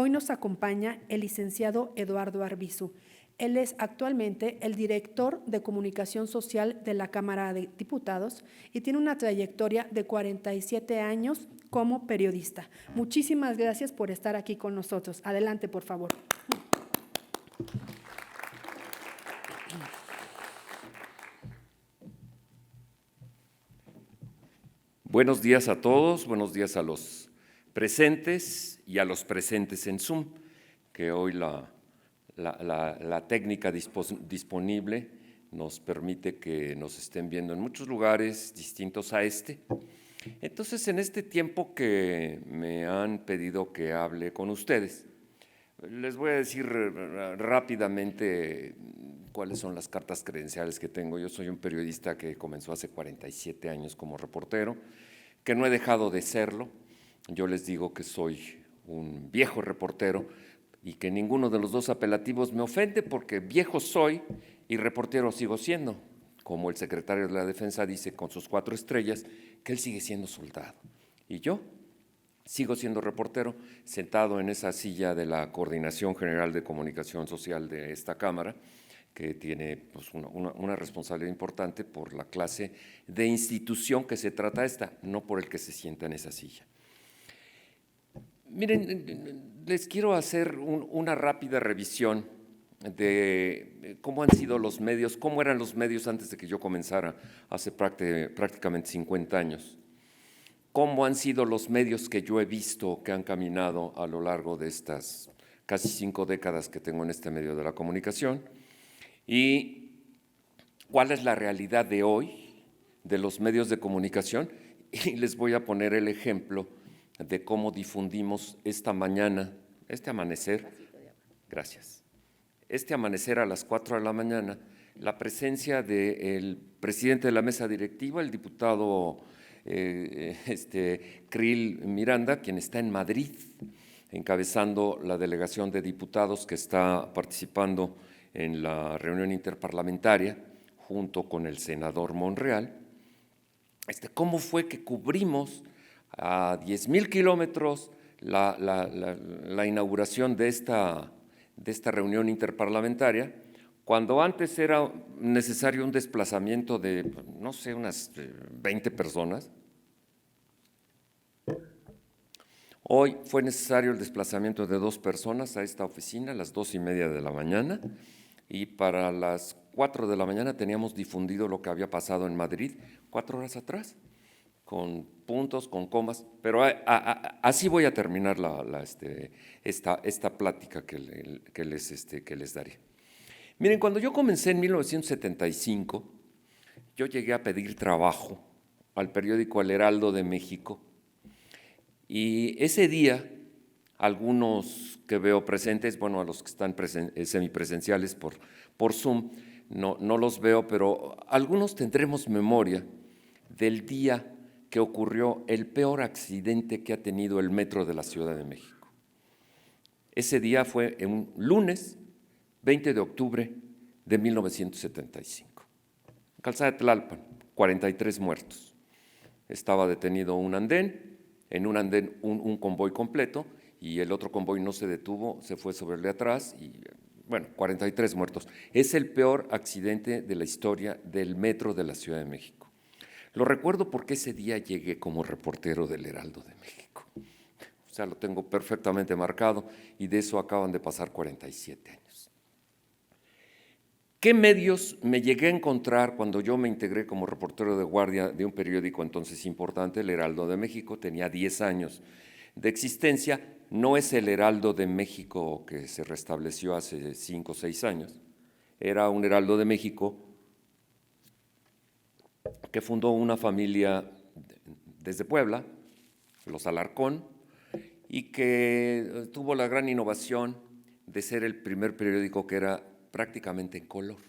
Hoy nos acompaña el licenciado Eduardo Arbizu. Él es actualmente el director de Comunicación Social de la Cámara de Diputados y tiene una trayectoria de 47 años como periodista. Muchísimas gracias por estar aquí con nosotros. Adelante, por favor. Buenos días a todos, buenos días a los presentes y a los presentes en Zoom, que hoy la técnica disponible nos permite que nos estén viendo en muchos lugares distintos a este. Entonces, en este tiempo que me han pedido que hable con ustedes, les voy a decir rápidamente cuáles son las cartas credenciales que tengo. Yo soy un periodista que comenzó hace 47 años como reportero, que no he dejado de serlo. Yo les digo que soy un viejo reportero y que ninguno de los dos apelativos me ofende, porque viejo soy y reportero sigo siendo. Como el secretario de la Defensa dice con sus 4 estrellas, que él sigue siendo soldado. Y yo sigo siendo reportero, sentado en esa silla de la Coordinación General de Comunicación Social de esta Cámara, que tiene pues, una responsabilidad importante por la clase de institución que se trata esta, no por el que se sienta en esa silla. Miren, les quiero hacer una rápida revisión de cómo han sido los medios, cómo eran los medios antes de que yo comenzara, hace prácticamente 50 años. Cómo han sido los medios que yo he visto que han caminado a lo largo de estas casi 5 décadas que tengo en este medio de la comunicación, y cuál es la realidad de hoy de los medios de comunicación. Y les voy a poner el ejemplo de cómo difundimos esta mañana, este amanecer, gracias, este amanecer a las 4 de la mañana, la presencia del presidente de la mesa directiva, el diputado Krill Miranda, quien está en Madrid, encabezando la delegación de diputados que está participando en la reunión interparlamentaria, junto con el senador Monreal. ¿Cómo fue que cubrimos a 10,000 kilómetros la inauguración de esta reunión interparlamentaria, cuando antes era necesario un desplazamiento de, no sé, unas 20 personas? Hoy fue necesario el desplazamiento de 2 personas a esta oficina a las 2:30 de la mañana, y para las 4 de la mañana teníamos difundido lo que había pasado en Madrid 4 horas atrás, con puntos, con comas, pero así voy a terminar esta plática que les daré. Miren, cuando yo comencé en 1975, yo llegué a pedir trabajo al periódico El Heraldo de México, y ese día algunos que veo presentes, bueno, a los que están semipresenciales por Zoom, no los veo, pero algunos tendremos memoria del día que ocurrió el peor accidente que ha tenido el metro de la Ciudad de México. Ese día fue en un lunes 20 de octubre de 1975. Calzada de Tlalpan, 43 muertos. Estaba detenido un andén, en un andén un convoy completo, y el otro convoy no se detuvo, se fue sobre el de atrás y, bueno, 43 muertos. Es el peor accidente de la historia del metro de la Ciudad de México. Lo recuerdo porque ese día llegué como reportero del Heraldo de México. O sea, lo tengo perfectamente marcado, y de eso acaban de pasar 47 años. ¿Qué medios me llegué a encontrar cuando yo me integré como reportero de guardia de un periódico entonces importante, el Heraldo de México? Tenía 10 años de existencia. No es el Heraldo de México que se restableció hace 5 o 6 años. Era un Heraldo de México que fundó una familia desde Puebla, los Alarcón, y que tuvo la gran innovación de ser el primer periódico que era prácticamente en color.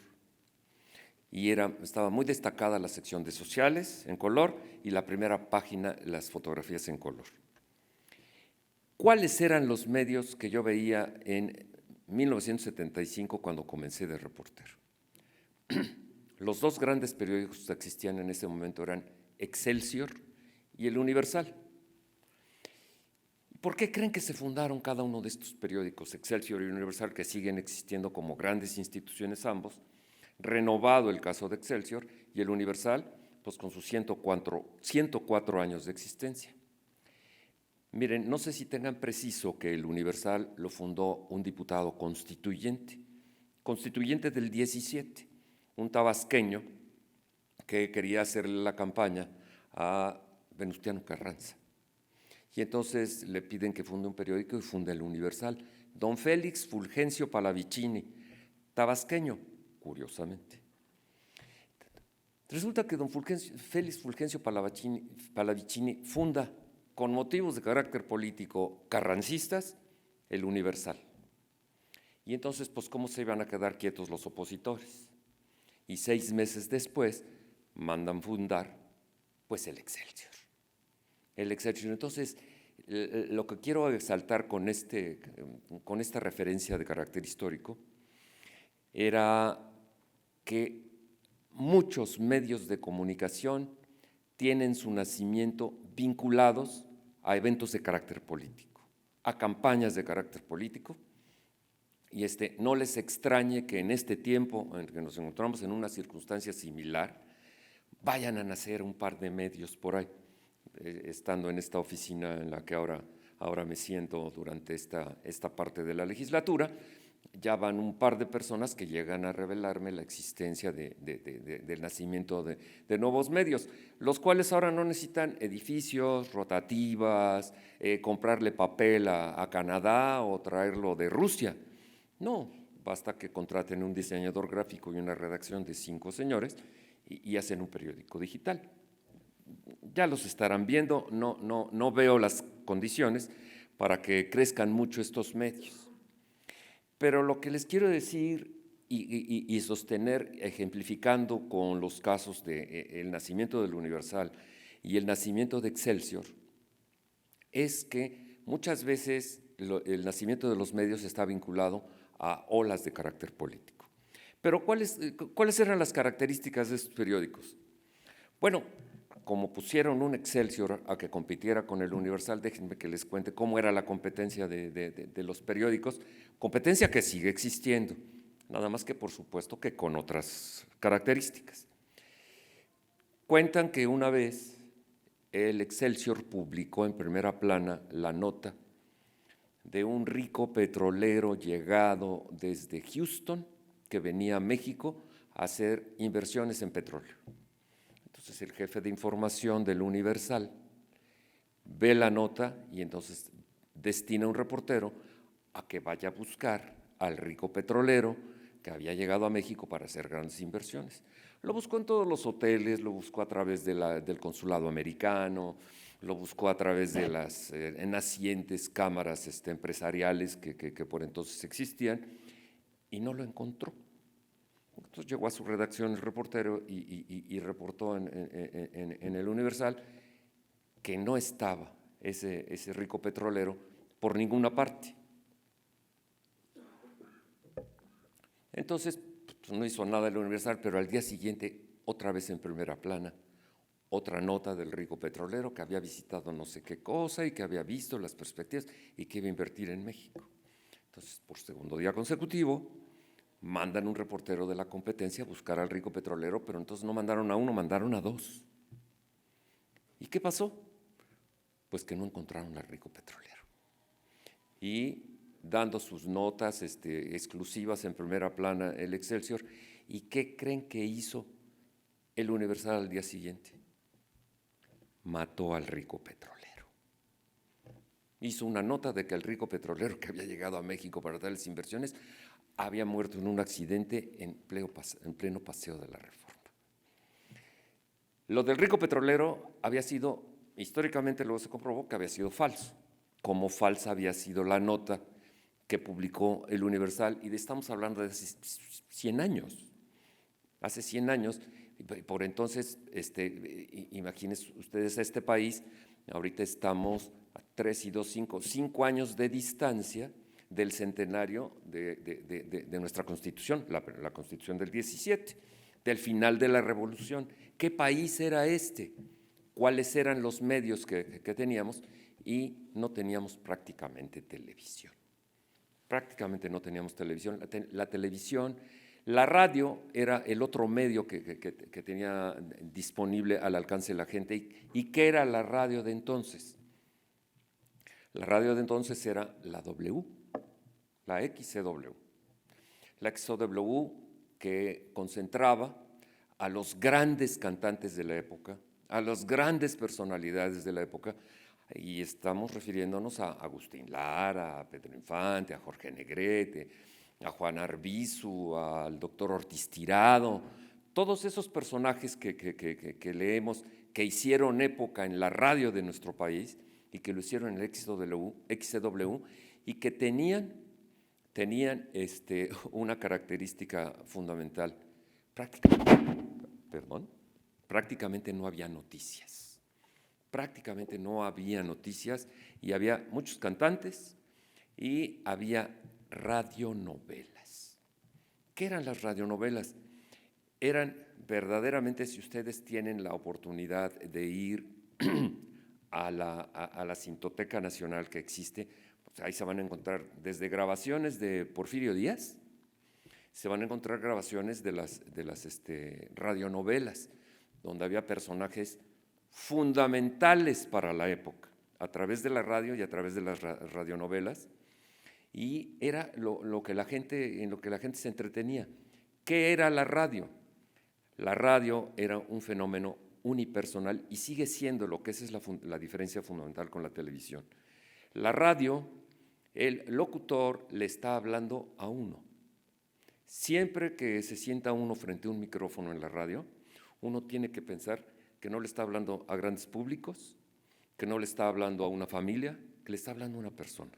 Y estaba muy destacada la sección de sociales en color y la primera página, las fotografías en color. ¿Cuáles eran los medios que yo veía en 1975 cuando comencé de reportero? Los 2 grandes periódicos que existían en ese momento eran Excelsior y El Universal. por qué creen que se fundaron cada uno de estos periódicos, Excelsior y Universal, que siguen existiendo como grandes instituciones ambos? Renovado el caso de Excelsior y el Universal, pues con sus 104 años de existencia. Miren, no sé si tengan preciso que el Universal lo fundó un diputado constituyente del 17, un tabasqueño que quería hacerle la campaña a Venustiano Carranza. Y entonces le piden que funde un periódico y funda el Universal. Don Félix Fulgencio Pallavicini, tabasqueño, curiosamente. Resulta que don Félix Fulgencio Pallavicini funda, con motivos de carácter político carrancistas, el Universal. Y entonces, pues, ¿cómo se iban a quedar quietos los opositores? Y 6 meses después mandan fundar, pues, el Excelsior. El Excelsior. Entonces, lo que quiero exaltar con esta referencia de carácter histórico era que muchos medios de comunicación tienen su nacimiento vinculados a eventos de carácter político, a campañas de carácter político, y no les extrañe que en este tiempo en que nos encontramos en una circunstancia similar, vayan a nacer un par de medios por ahí, estando en esta oficina en la que ahora me siento durante esta parte de la legislatura. Ya van un par de personas que llegan a revelarme la existencia del nacimiento de nuevos medios, los cuales ahora no necesitan edificios, rotativas, comprarle papel a Canadá o traerlo de Rusia. No, basta que contraten un diseñador gráfico y una redacción de 5 señores y hacen un periódico digital. Ya los estarán viendo, no veo las condiciones para que crezcan mucho estos medios. Pero lo que les quiero decir y sostener, ejemplificando con los casos del nacimiento del Universal y el nacimiento de Excelsior, es que muchas veces el nacimiento de los medios está vinculado a olas de carácter político. Pero ¿cuáles eran las características de estos periódicos? Bueno, como pusieron un Excelsior a que compitiera con el Universal, déjenme que les cuente cómo era la competencia de los periódicos, competencia que sigue existiendo, nada más que por supuesto que con otras características. Cuentan que una vez el Excelsior publicó en primera plana la nota de un rico petrolero llegado desde Houston, que venía a México a hacer inversiones en petróleo. Entonces el jefe de información del Universal ve la nota y entonces destina un reportero a que vaya a buscar al rico petrolero que había llegado a México para hacer grandes inversiones. Lo buscó en todos los hoteles, lo buscó a través del consulado americano, lo buscó a través de las nacientes cámaras empresariales que por entonces existían y no lo encontró. Entonces llegó a su redacción el reportero y reportó en el Universal que no estaba ese rico petrolero por ninguna parte. Entonces pues no hizo nada el Universal, pero al día siguiente, otra vez en primera plana, otra nota del rico petrolero que había visitado no sé qué cosa y que había visto las perspectivas y que iba a invertir en México. Entonces, por segundo día consecutivo, mandan un reportero de la competencia a buscar al rico petrolero, pero entonces no mandaron a uno, mandaron a 2. ¿Y qué pasó? Pues que no encontraron al rico petrolero. Y dando sus notas exclusivas en primera plana el Excelsior, ¿y qué creen que hizo el Universal al día siguiente? Mató al rico petrolero. Hizo una nota de que el rico petrolero que había llegado a México para dar las inversiones había muerto en un accidente en pleno Paseo de la Reforma. Lo del rico petrolero había sido, históricamente luego se comprobó que había sido falso, como falsa había sido la nota que publicó el Universal, y estamos hablando de hace 100 años. Hace 100 años, por entonces, imagínense ustedes a este país, ahorita estamos a 3 y 2, 5 años de distancia del centenario de nuestra Constitución, la Constitución del 17, del final de la Revolución. ¿Qué país era este? ¿Cuáles eran los medios que teníamos? y no teníamos prácticamente televisión. Prácticamente no teníamos televisión. La televisión, la radio era el otro medio que tenía disponible al alcance de la gente. ¿Y qué era la radio de entonces? La radio de entonces era la W, la XCW. La XCW que concentraba a los grandes cantantes de la época, a las grandes personalidades de la época, y estamos refiriéndonos a Agustín Lara, a Pedro Infante, a Jorge Negrete, a Juan Arbizu, al doctor Ortiz Tirado, todos esos personajes que leemos, que hicieron época en la radio de nuestro país y que lo hicieron en el XCW y que tenían una característica fundamental. Prácticamente no había noticias. Prácticamente no había noticias y había muchos cantantes y había radionovelas. ¿Qué eran las radionovelas? Eran verdaderamente, si ustedes tienen la oportunidad de ir a la Cintoteca Nacional que existe, pues ahí se van a encontrar desde grabaciones de Porfirio Díaz, se van a encontrar grabaciones de las radionovelas, donde había personajes fundamentales para la época, a través de la radio y a través de las radionovelas, y era en lo que la gente se entretenía. ¿Qué era la radio? La radio era un fenómeno unipersonal y sigue siendo lo que esa es la diferencia fundamental con la televisión. La radio, el locutor le está hablando a uno. Siempre que se sienta uno frente a un micrófono en la radio, uno tiene que pensar que no le está hablando a grandes públicos, que no le está hablando a una familia, que le está hablando a una persona.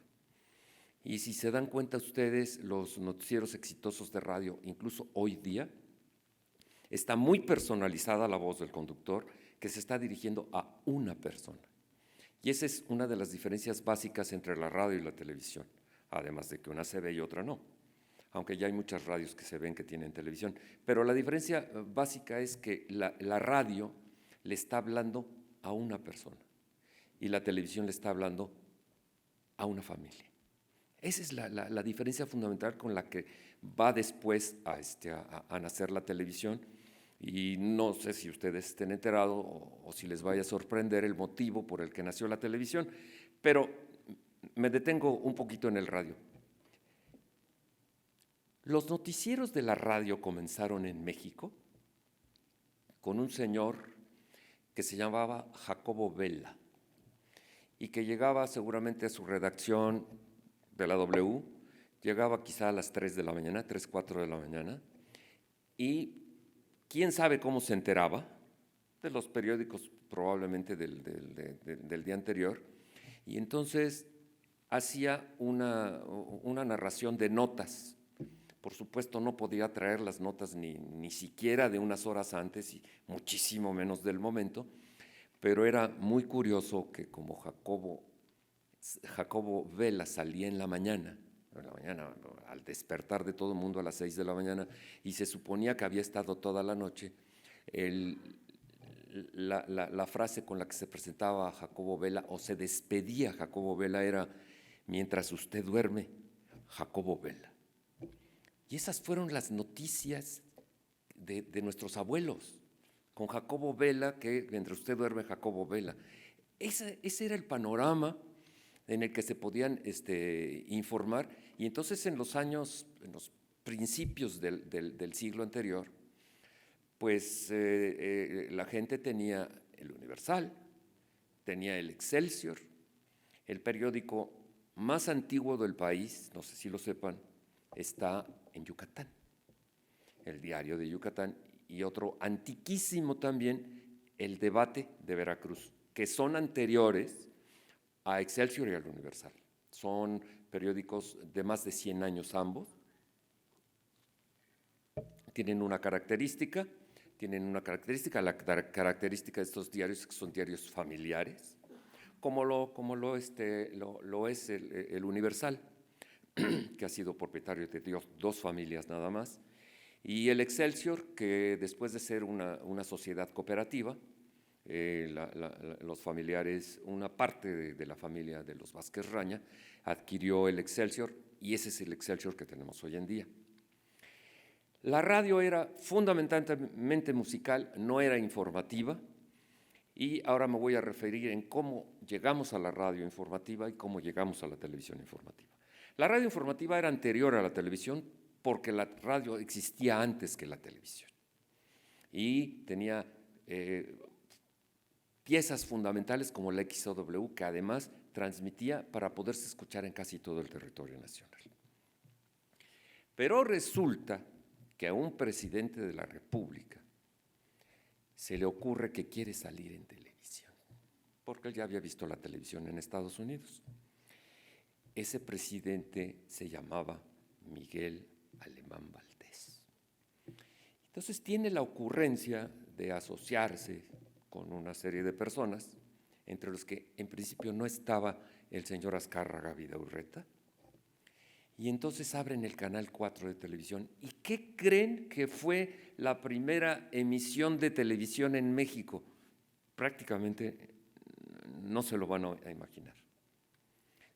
Y si se dan cuenta ustedes, los noticieros exitosos de radio, incluso hoy día, está muy personalizada la voz del conductor que se está dirigiendo a una persona. Y esa es una de las diferencias básicas entre la radio y la televisión, además de que una se ve y otra no, aunque ya hay muchas radios que se ven que tienen televisión. Pero la diferencia básica es que la radio le está hablando a una persona y la televisión le está hablando a una familia. Esa es la diferencia fundamental con la que va después a nacer la televisión. Y no sé si ustedes estén enterados o si les vaya a sorprender el motivo por el que nació la televisión, pero me detengo un poquito en el radio. Los noticieros de la radio comenzaron en México con un señor que se llamaba Jacobo Vela y que llegaba seguramente a su redacción de la W, llegaba quizá a las 3 de la mañana, 3, 4 de la mañana, y quién sabe cómo se enteraba de los periódicos probablemente del día anterior, y entonces hacía una narración de notas. Por supuesto no podía traer las notas ni siquiera de unas horas antes y muchísimo menos del momento, pero era muy curioso que como Jacobo Vela salía en la mañana, al despertar de todo el mundo a las 6 de la mañana, y se suponía que había estado toda la noche, la frase con la que se presentaba Jacobo Vela o se despedía Jacobo Vela era: mientras usted duerme, Jacobo Vela. Y esas fueron las noticias de nuestros abuelos, con Jacobo Vela, que mientras usted duerme, Jacobo Vela. Ese era el panorama en el que se podían informar, y entonces en los principios del siglo anterior, pues la gente tenía el Universal, tenía el Excelsior, el periódico más antiguo del país, no sé si lo sepan, está en Yucatán, el Diario de Yucatán, y otro antiquísimo también, el Debate de Veracruz, que son anteriores a Excelsior y al Universal. Son periódicos de más de 100 años ambos. Tienen una característica, la característica de estos diarios que son diarios familiares, como lo es el Universal, que ha sido propietario de dos familias nada más, y el Excelsior, que después de ser una sociedad cooperativa, los familiares, una parte de la familia de los Vázquez Raña, adquirió el Excelsior y ese es el Excelsior que tenemos hoy en día. La radio era fundamentalmente musical, no era informativa, y ahora me voy a referir en cómo llegamos a la radio informativa y cómo llegamos a la televisión informativa. La radio informativa era anterior a la televisión porque la radio existía antes que la televisión y tenía piezas fundamentales como la XOW, que además transmitía para poderse escuchar en casi todo el territorio nacional. Pero resulta que a un presidente de la República se le ocurre que quiere salir en televisión, porque él ya había visto la televisión en Estados Unidos. Ese presidente se llamaba Miguel Alemán Valdés. Entonces tiene la ocurrencia de asociarse con una serie de personas, entre los que en principio no estaba el señor Azcárraga Vidaurreta, y entonces abren el Canal 4 de televisión. ¿Y qué creen que fue la primera emisión de televisión en México? Prácticamente no se lo van a imaginar.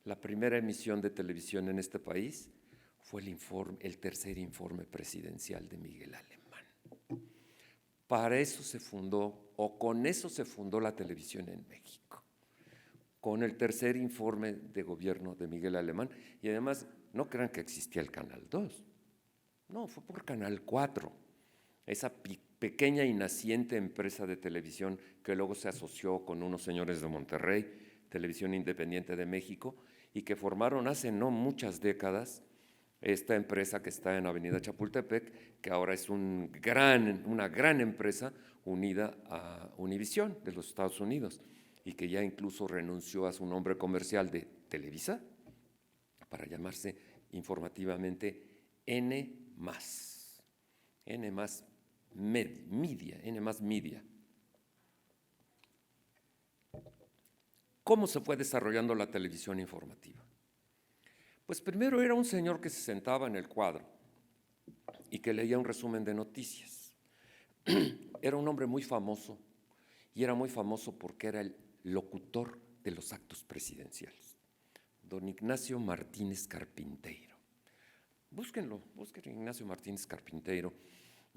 La primera emisión de televisión en este país fue el tercer informe presidencial de Miguel Alemán. Para eso se fundó, o con eso se fundó la televisión en México, con el tercer informe de gobierno de Miguel Alemán. Y además, no crean que existía el Canal 2, no, fue por Canal 4, esa pequeña y naciente empresa de televisión que luego se asoció con unos señores de Monterrey, Televisión Independiente de México, y que formaron hace no muchas décadas esta empresa que está en Avenida Chapultepec, que ahora es una gran empresa unida a Univisión de los Estados Unidos y que ya incluso renunció a su nombre comercial de Televisa para llamarse informativamente N+, Media. ¿Cómo se fue desarrollando la televisión informativa? Pues primero era un señor que se sentaba en el cuadro y que leía un resumen de noticias. Era un hombre muy famoso y era muy famoso porque era el locutor de los actos presidenciales. Don Ignacio Martínez Carpinteiro. Busquen Ignacio Martínez Carpinteiro.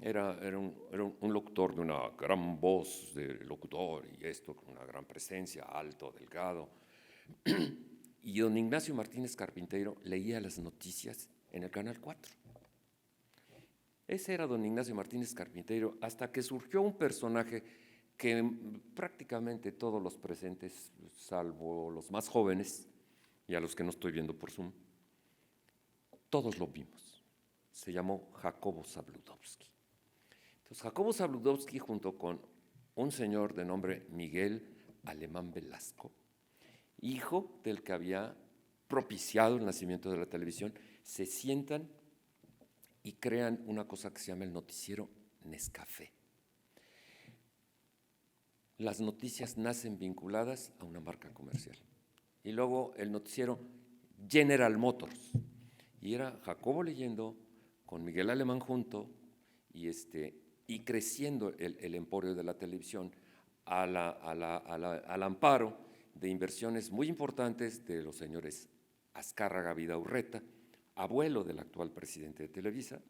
Era un locutor de una gran voz de locutor y esto con una gran presencia, alto, delgado. Y don Ignacio Martínez Carpinteiro leía las noticias en el Canal 4. Ese era don Ignacio Martínez Carpinteiro, hasta que surgió un personaje que prácticamente todos los presentes, salvo los más jóvenes y a los que no estoy viendo por Zoom, todos lo vimos. Se llamó Jacobo Zabludovsky. Entonces, Jacobo Zabludovsky, junto con un señor de nombre Miguel Alemán Velasco, hijo del que había propiciado el nacimiento de la televisión, se sientan y crean una cosa que se llama el noticiero Nescafé. Las noticias nacen vinculadas a una marca comercial. Y luego el noticiero General Motors. Y era Jacobo leyendo con Miguel Alemán junto y creciendo el emporio de la televisión al amparo de inversiones muy importantes de los señores Azcárraga Vidaurreta, abuelo del actual presidente de Televisa,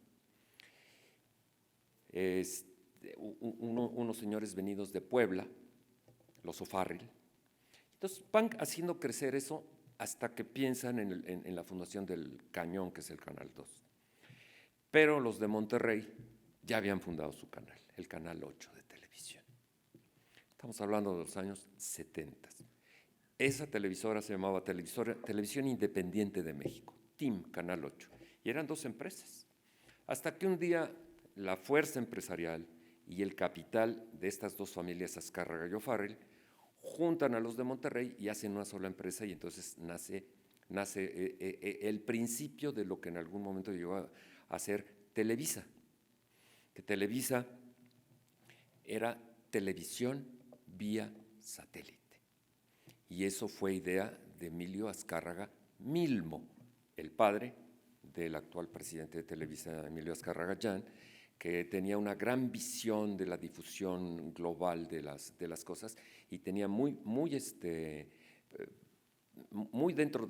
unos señores venidos de Puebla, los O'Farrill. Entonces van haciendo crecer eso hasta que piensan en la fundación del Cañón, que es el Canal 2. Pero los de Monterrey ya habían fundado su canal, el Canal 8 de televisión. Estamos hablando de los años 70. Esa televisora se llamaba Televisión Independiente de México, TIM, Canal 8, y eran dos empresas. Hasta que un día la fuerza empresarial y el capital de estas dos familias, Azcárraga y O'Farrill, juntan a los de Monterrey y hacen una sola empresa, y entonces nace el principio de lo que en algún momento llegó a ser Televisa, que Televisa era televisión vía satélite. Y eso fue idea de Emilio Azcárraga Milmo, el padre del actual presidente de Televisa, Emilio Azcárraga Llán, que tenía una gran visión de la difusión global de las cosas y tenía muy dentro,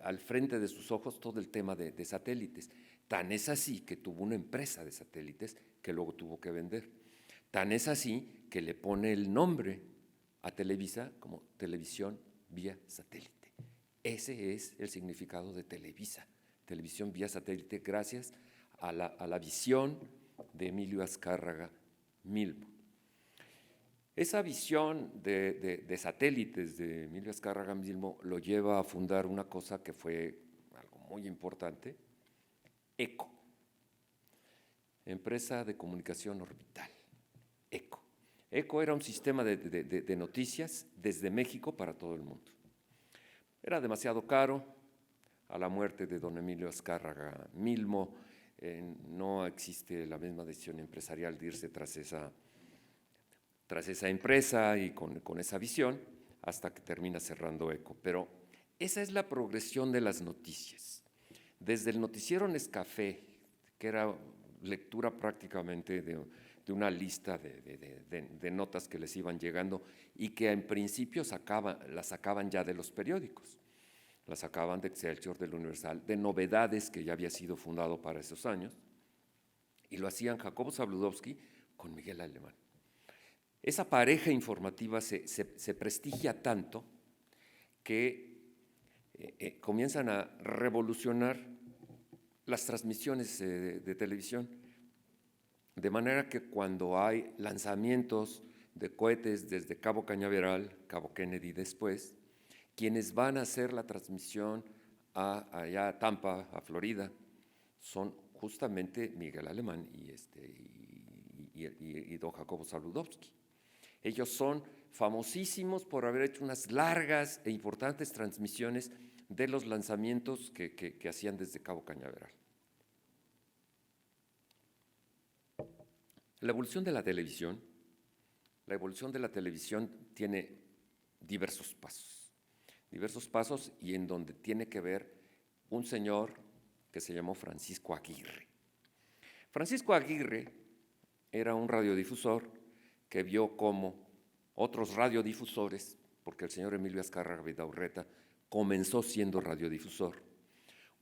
al frente de sus ojos todo el tema de satélites. Tan es así que tuvo una empresa de satélites que luego tuvo que vender. Tan es así que le pone el nombre a Televisa como Televisión Vía Satélite. Ese es el significado de Televisa, televisión vía satélite, gracias a la visión de Emilio Azcárraga Milmo. Esa visión de satélites de Emilio Azcárraga Milmo lo lleva a fundar una cosa que fue algo muy importante, ECO, Empresa de Comunicación Orbital, ECO. ECO era un sistema de noticias desde México para todo el mundo. Era demasiado caro. A la muerte de don Emilio Azcárraga Milmo no existe la misma decisión empresarial de irse tras esa empresa y con esa visión hasta que termina cerrando ECO. Pero esa es la progresión de las noticias. Desde el noticiero Nescafé, que era lectura prácticamente de una lista de notas que les iban llegando y que en principio las sacaban ya de los periódicos. Las sacaban de Excelsior, del Universal, de Novedades, que ya había sido fundado para esos años, y lo hacían Jacobo Zabludovsky con Miguel Alemán. Esa pareja informativa se prestigia tanto que comienzan a revolucionar las transmisiones de televisión, de manera que cuando hay lanzamientos de cohetes desde Cabo Cañaveral, Cabo Kennedy después, quienes van a hacer la transmisión allá a Tampa, a Florida, son justamente Miguel Alemán y don Jacobo Zabludovsky. Ellos son famosísimos por haber hecho unas largas e importantes transmisiones de los lanzamientos que hacían desde Cabo Cañaveral. La evolución de la televisión tiene diversos pasos y en donde tiene que ver un señor que se llamó Francisco Aguirre. Francisco Aguirre era un radiodifusor que vio cómo otros radiodifusores, porque el señor Emilio Azcárraga Vidaurreta comenzó siendo radiodifusor,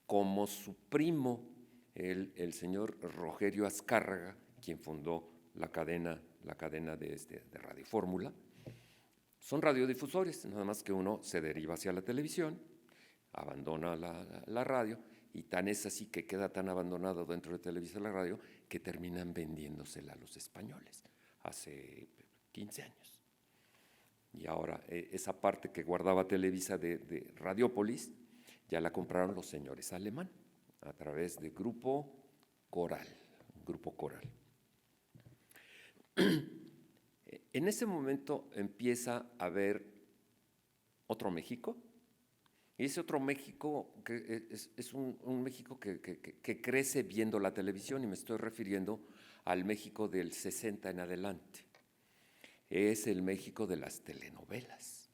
como su primo, el señor Rogelio Azcárraga, quien fundó la cadena de Radio Fórmula, son radiodifusores, nada más que uno se deriva hacia la televisión, abandona la radio, y tan es así que queda tan abandonado dentro de Televisa la radio que terminan vendiéndosela a los españoles hace 15 años. Y ahora esa parte que guardaba Televisa de Radiópolis ya la compraron los señores Alemán a través de Grupo Coral. En ese momento empieza a haber otro México, y ese otro México que es un México que crece viendo la televisión, y me estoy refiriendo al México del 60 en adelante. Es el México de las telenovelas,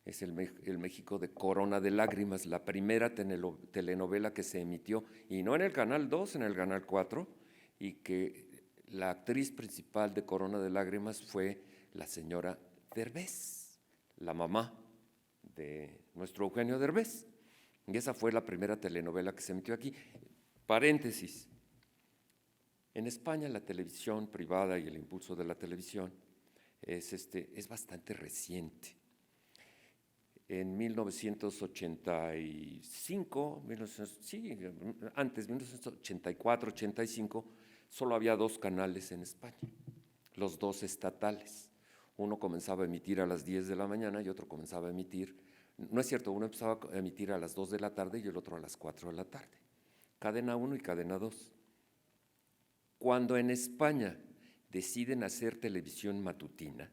es el México de Corona de Lágrimas, la primera telenovela que se emitió, y no en el Canal 2, en el Canal 4, y que la actriz principal de Corona de Lágrimas fue la señora Derbez, la mamá de nuestro Eugenio Derbez. Y esa fue la primera telenovela que se emitió aquí. Paréntesis, en España la televisión privada y el impulso de la televisión es bastante reciente. En 1985, 1984, 85, solo había 2 canales en España, los 2 estatales. Uno comenzaba a emitir a las 10 de la mañana y otro comenzaba a emitir, no es cierto, uno empezaba a emitir a las 2 de la tarde y el otro a las 4 de la tarde. Cadena 1 y Cadena 2. Cuando en España deciden hacer televisión matutina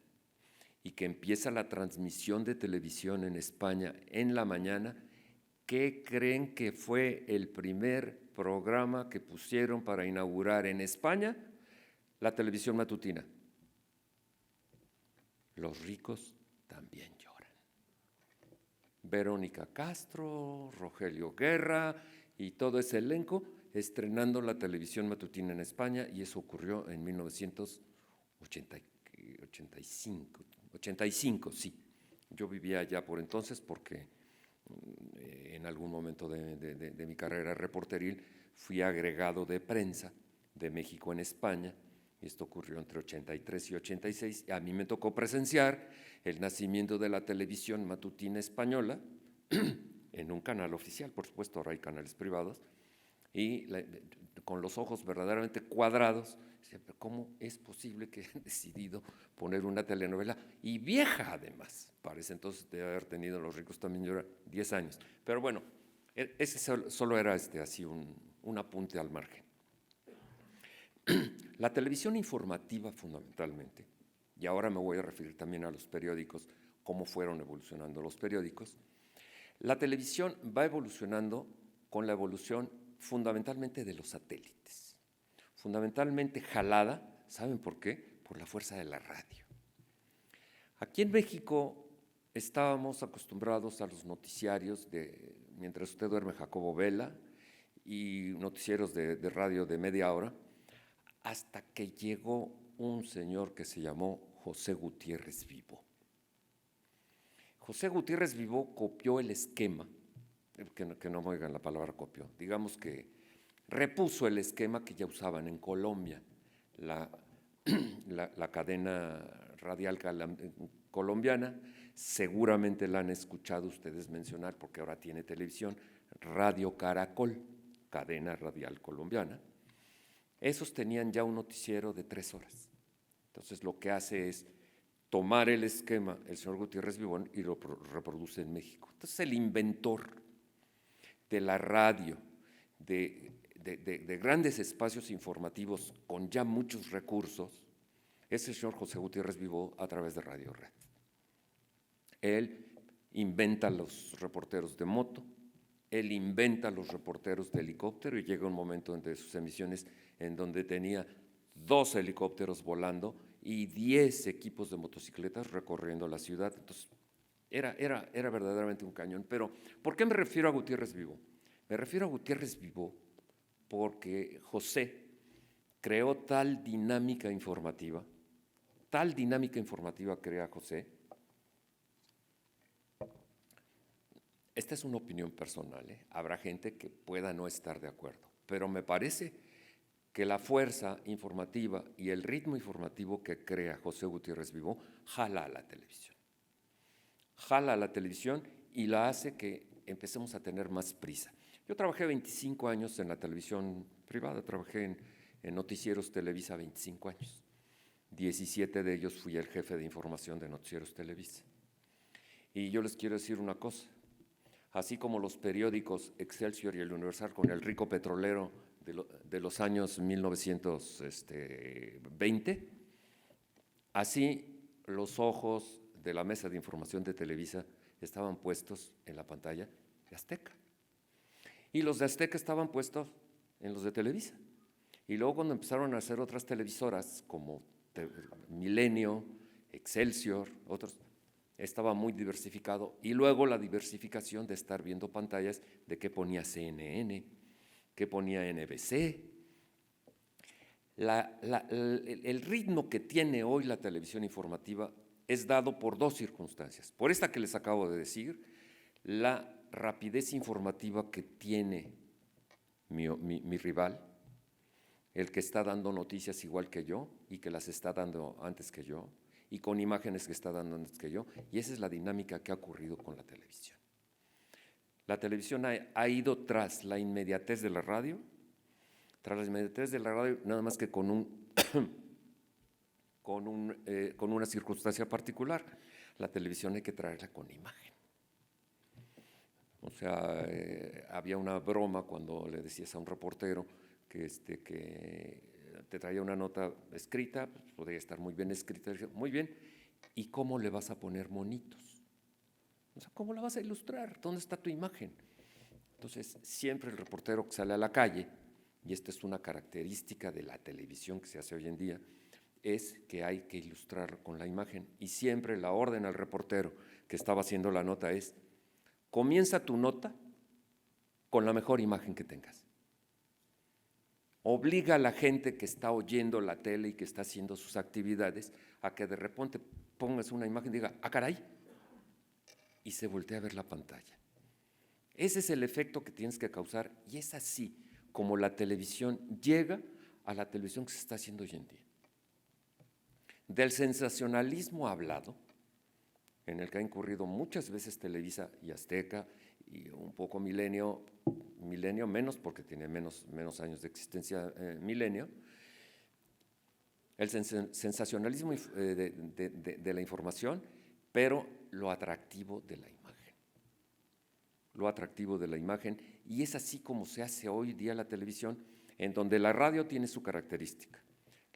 y que empieza la transmisión de televisión en España en la mañana, ¿qué creen que fue el primer programa que pusieron para inaugurar en España la televisión matutina? Los ricos también lloran. Verónica Castro, Rogelio Guerra y todo ese elenco estrenando la televisión matutina en España, y eso ocurrió en 1985, sí. Yo vivía allá por entonces porque en algún momento de mi carrera reporteril fui agregado de prensa de México en España, y esto ocurrió entre 83 y 86. A mí me tocó presenciar el nacimiento de la televisión matutina española en un canal oficial, por supuesto, ahora hay canales privados, y con los ojos verdaderamente cuadrados, ¿cómo es posible que hayan decidido poner una telenovela? Y vieja además, parece entonces de haber tenido Los ricos también lloran, 10 años. Pero bueno, ese solo era así un apunte al margen. La televisión informativa fundamentalmente, y ahora me voy a referir también a los periódicos, cómo fueron evolucionando los periódicos. La televisión va evolucionando con la evolución fundamentalmente de los satélites, fundamentalmente jalada, ¿saben por qué? Por la fuerza de la radio. Aquí en México estábamos acostumbrados a los noticiarios de Mientras usted duerme, Jacobo Vela, y noticieros de radio de media hora, hasta que llegó un señor que se llamó José Gutiérrez Vivo. José Gutiérrez Vivo copió el esquema, que no me oigan la palabra copió, digamos que repuso el esquema que ya usaban en Colombia, la cadena radial colombiana. Seguramente la han escuchado ustedes mencionar porque ahora tiene televisión, Radio Caracol, cadena radial colombiana. Esos tenían ya un noticiero de 3 horas. Entonces lo que hace es tomar el esquema el señor Gutiérrez Vivón y lo reproduce en México. Entonces el inventor de la radio, de grandes espacios informativos con ya muchos recursos, es el señor José Gutiérrez Vivo a través de Radio Red. Él inventa los reporteros de moto, él inventa los reporteros de helicóptero, y llega un momento entre sus emisiones en donde tenía 2 helicópteros volando y 10 equipos de motocicletas recorriendo la ciudad. Entonces, era verdaderamente un cañón. Pero, ¿por qué me refiero a Gutiérrez Vivo? Me refiero a Gutiérrez Vivo porque José creó tal dinámica informativa crea José. Esta es una opinión personal, habrá gente que pueda no estar de acuerdo, pero me parece que la fuerza informativa y el ritmo informativo que crea José Gutiérrez Vivo jala a la televisión. Jala a la televisión y la hace que empecemos a tener más prisa. Yo trabajé 25 años en la televisión privada, trabajé en Noticieros Televisa 25 años. 17 de ellos fui el jefe de información de Noticieros Televisa. Y yo les quiero decir una cosa. Así como los periódicos Excelsior y El Universal con el rico petrolero de los años 1920, así los ojos de la mesa de información de Televisa estaban puestos en la pantalla de Azteca. Y los de Azteca estaban puestos en los de Televisa. Y luego cuando empezaron a hacer otras televisoras como Milenio, Excelsior, otros, estaba muy diversificado, y luego la diversificación de estar viendo pantallas de qué ponía CNN, qué ponía NBC. El ritmo que tiene hoy la televisión informativa es dado por 2 circunstancias. Por esta que les acabo de decir, la rapidez informativa que tiene mi rival, el que está dando noticias igual que yo y que las está dando antes que yo, y con imágenes que está dando antes que yo, y esa es la dinámica que ha ocurrido con la televisión. La televisión ha ido tras la inmediatez de la radio, nada más que con una circunstancia particular. La televisión hay que traerla con imagen. O sea, había una broma cuando le decías a un reportero que te traía una nota escrita, pues podría estar muy bien escrita, muy bien, ¿y cómo le vas a poner monitos? O sea, ¿cómo la vas a ilustrar? ¿Dónde está tu imagen? Entonces, siempre el reportero que sale a la calle, y esta es una característica de la televisión que se hace hoy en día, es que hay que ilustrar con la imagen, y siempre la orden al reportero que estaba haciendo la nota es: comienza tu nota con la mejor imagen que tengas. obliga a la gente que está oyendo la tele y que está haciendo sus actividades a que de repente pongas una imagen y diga, ¡ah, caray! Y se voltea a ver la pantalla. Ese es el efecto que tienes que causar y es así como la televisión llega a la televisión que se está haciendo hoy en día. Del sensacionalismo hablado, en el que ha incurrido muchas veces Televisa y Azteca y un poco Milenio menos porque tiene menos años de existencia Milenio, el sensacionalismo de la información, pero lo atractivo de la imagen. Lo atractivo de la imagen, y es así como se hace hoy día la televisión, en donde la radio tiene su característica.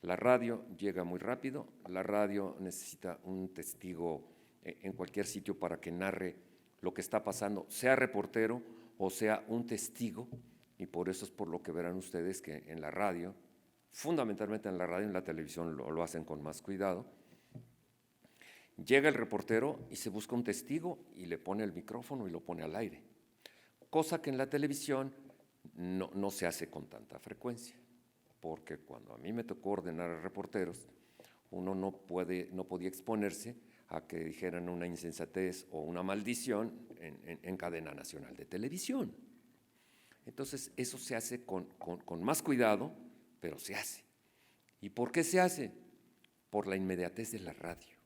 La radio llega muy rápido, la radio necesita un testigo en cualquier sitio para que narre lo que está pasando, sea reportero o sea un testigo, y por eso es por lo que verán ustedes que en la radio, fundamentalmente en la radio, en la televisión lo hacen con más cuidado. Llega el reportero y se busca un testigo y le pone el micrófono y lo pone al aire, cosa que en la televisión no se hace con tanta frecuencia, porque cuando a mí me tocó ordenar a reporteros, uno no podía exponerse a que dijeran una insensatez o una maldición en cadena nacional de televisión. Entonces, eso se hace con más cuidado, pero se hace. ¿Y por qué se hace? Por la inmediatez de la radio,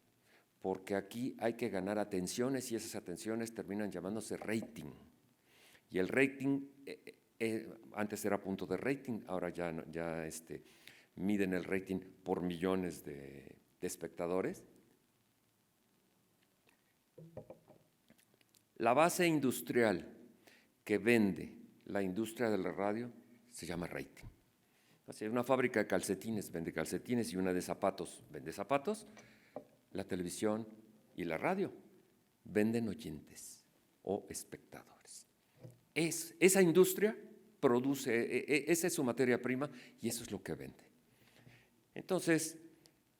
porque aquí hay que ganar atenciones y esas atenciones terminan llamándose rating. Y el rating, antes era punto de rating, ahora ya miden el rating por millones de espectadores. La base industrial que vende la industria de la radio se llama rating. Así, una fábrica de calcetines vende calcetines y una de zapatos vende zapatos. La televisión y la radio venden oyentes o espectadores. Esa industria produce, esa es su materia prima y eso es lo que vende. Entonces,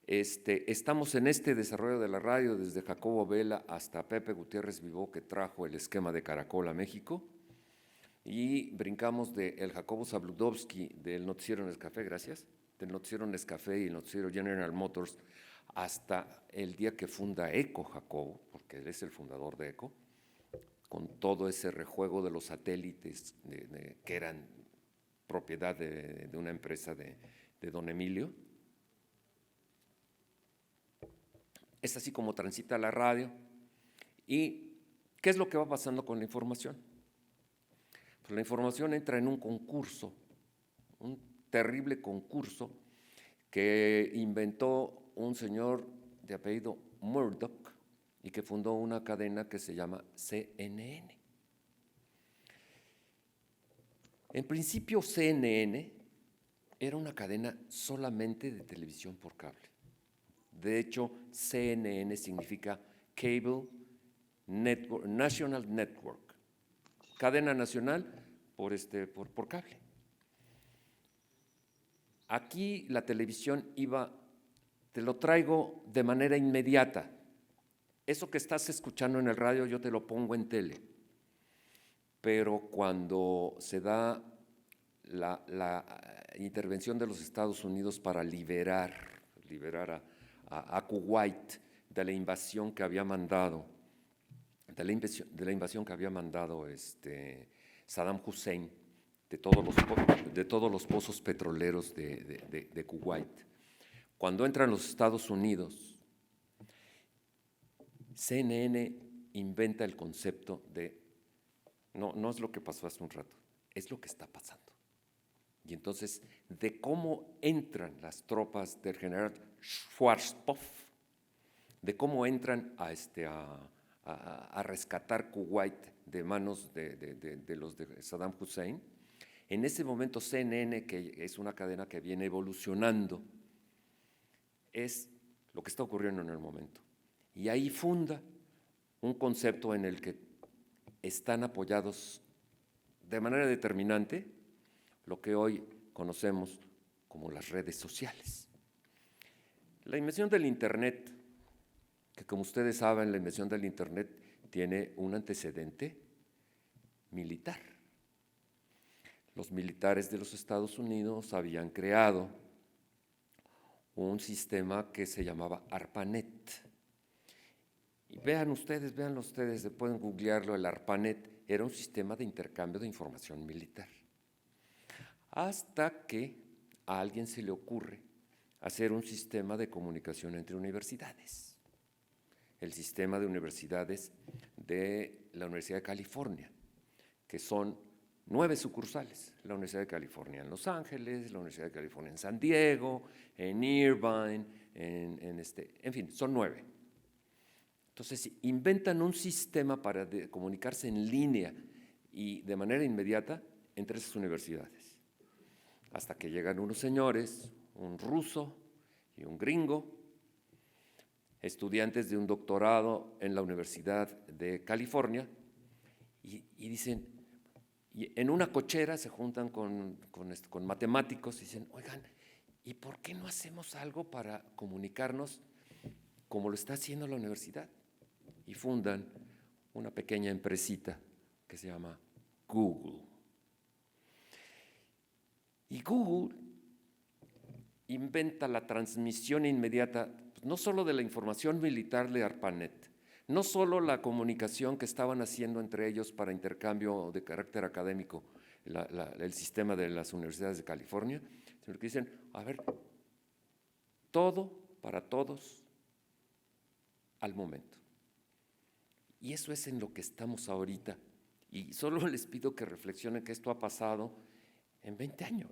estamos en este desarrollo de la radio desde Jacobo Vela hasta Pepe Gutiérrez Vivó, que trajo el esquema de Caracol a México, y brincamos del Jacobo Zabludovsky del noticiero Nescafé, gracias, del noticiero Nescafé y el noticiero General Motors, hasta el día que funda ECO Jacobo, porque él es el fundador de ECO, con todo ese rejuego de los satélites que eran propiedad de una empresa de don Emilio. Es así como transita la radio. ¿Y qué es lo que va pasando con la información? Pues la información entra en un concurso, un terrible concurso que inventó un señor de apellido Murdoch y que fundó una cadena que se llama CNN. En principio, CNN era una cadena solamente de televisión por cable. De hecho, CNN significa Cable Network, National Network, cadena nacional por cable. Aquí la televisión te lo traigo de manera inmediata. Eso que estás escuchando en el radio yo te lo pongo en tele. Pero cuando se da la intervención de los Estados Unidos para liberar a Kuwait de la invasión que había mandado, Saddam Hussein, de todos los pozos petroleros de Kuwait. Cuando entran los Estados Unidos, CNN inventa el concepto de, no es lo que pasó hace un rato, es lo que está pasando. Y entonces, de cómo entran las tropas del general Schwarzkopf, de cómo entran a rescatar Kuwait de manos de los de Saddam Hussein, en ese momento CNN, que es una cadena que viene evolucionando, es lo que está ocurriendo en el momento. Y ahí funda un concepto en el que están apoyados de manera determinante lo que hoy conocemos como las redes sociales. La invención del Internet, que como ustedes saben, la invención del Internet tiene un antecedente militar. los militares de los Estados Unidos habían creado un sistema que se llamaba ARPANET. Y véanlo ustedes, pueden googlearlo, el ARPANET era un sistema de intercambio de información militar. Hasta que a alguien se le ocurre hacer un sistema de comunicación entre universidades. El sistema de universidades de la Universidad de California, que son 9 sucursales. La Universidad de California en Los Ángeles, la Universidad de California en San Diego, en Irvine, en fin, son 9. Entonces, inventan un sistema para comunicarse en línea y de manera inmediata entre esas universidades. Hasta que llegan unos señores, un ruso y un gringo, estudiantes de un doctorado en la Universidad de California, y dicen, y en una cochera se juntan con matemáticos y dicen, oigan, ¿y por qué no hacemos algo para comunicarnos como lo está haciendo la universidad? Y fundan una pequeña empresita que se llama Google. Y Google inventa la transmisión inmediata, no solo de la información militar de ARPANET, no solo la comunicación que estaban haciendo entre ellos para intercambio de carácter académico, el sistema de las universidades de California, sino que dicen, a ver, todo para todos al momento. Y eso es en lo que estamos ahorita. Y solo les pido que reflexionen que esto ha pasado en 20 años.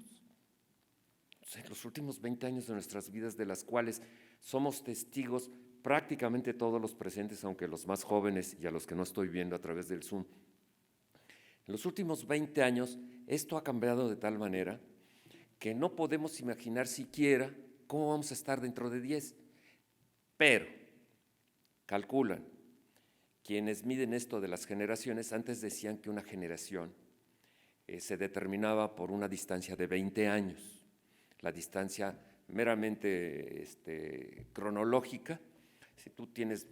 O sea, en los últimos 20 años de nuestras vidas, de las cuales somos testigos prácticamente todos los presentes, aunque los más jóvenes y a los que no estoy viendo a través del Zoom. En los últimos 20 años, esto ha cambiado de tal manera que no podemos imaginar siquiera cómo vamos a estar dentro de 10. Pero, calculan, quienes miden esto de las generaciones, antes decían que una generación se determinaba por una distancia de 20 años. La distancia meramente cronológica, si tú tienes,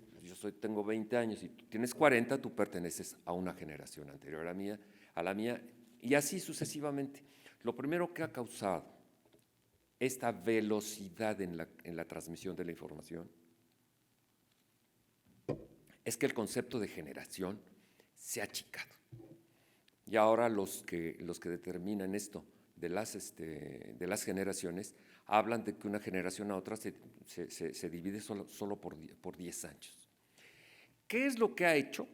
tengo 20 años y tú tienes 40, tú perteneces a una generación anterior a la mía, y así sucesivamente. Lo primero que ha causado esta velocidad en la transmisión de la información es que el concepto de generación se ha achicado. Y ahora los que determinan esto de las generaciones hablan de que una generación a otra se divide solo por 10 años. ¿Qué es lo que ha hecho?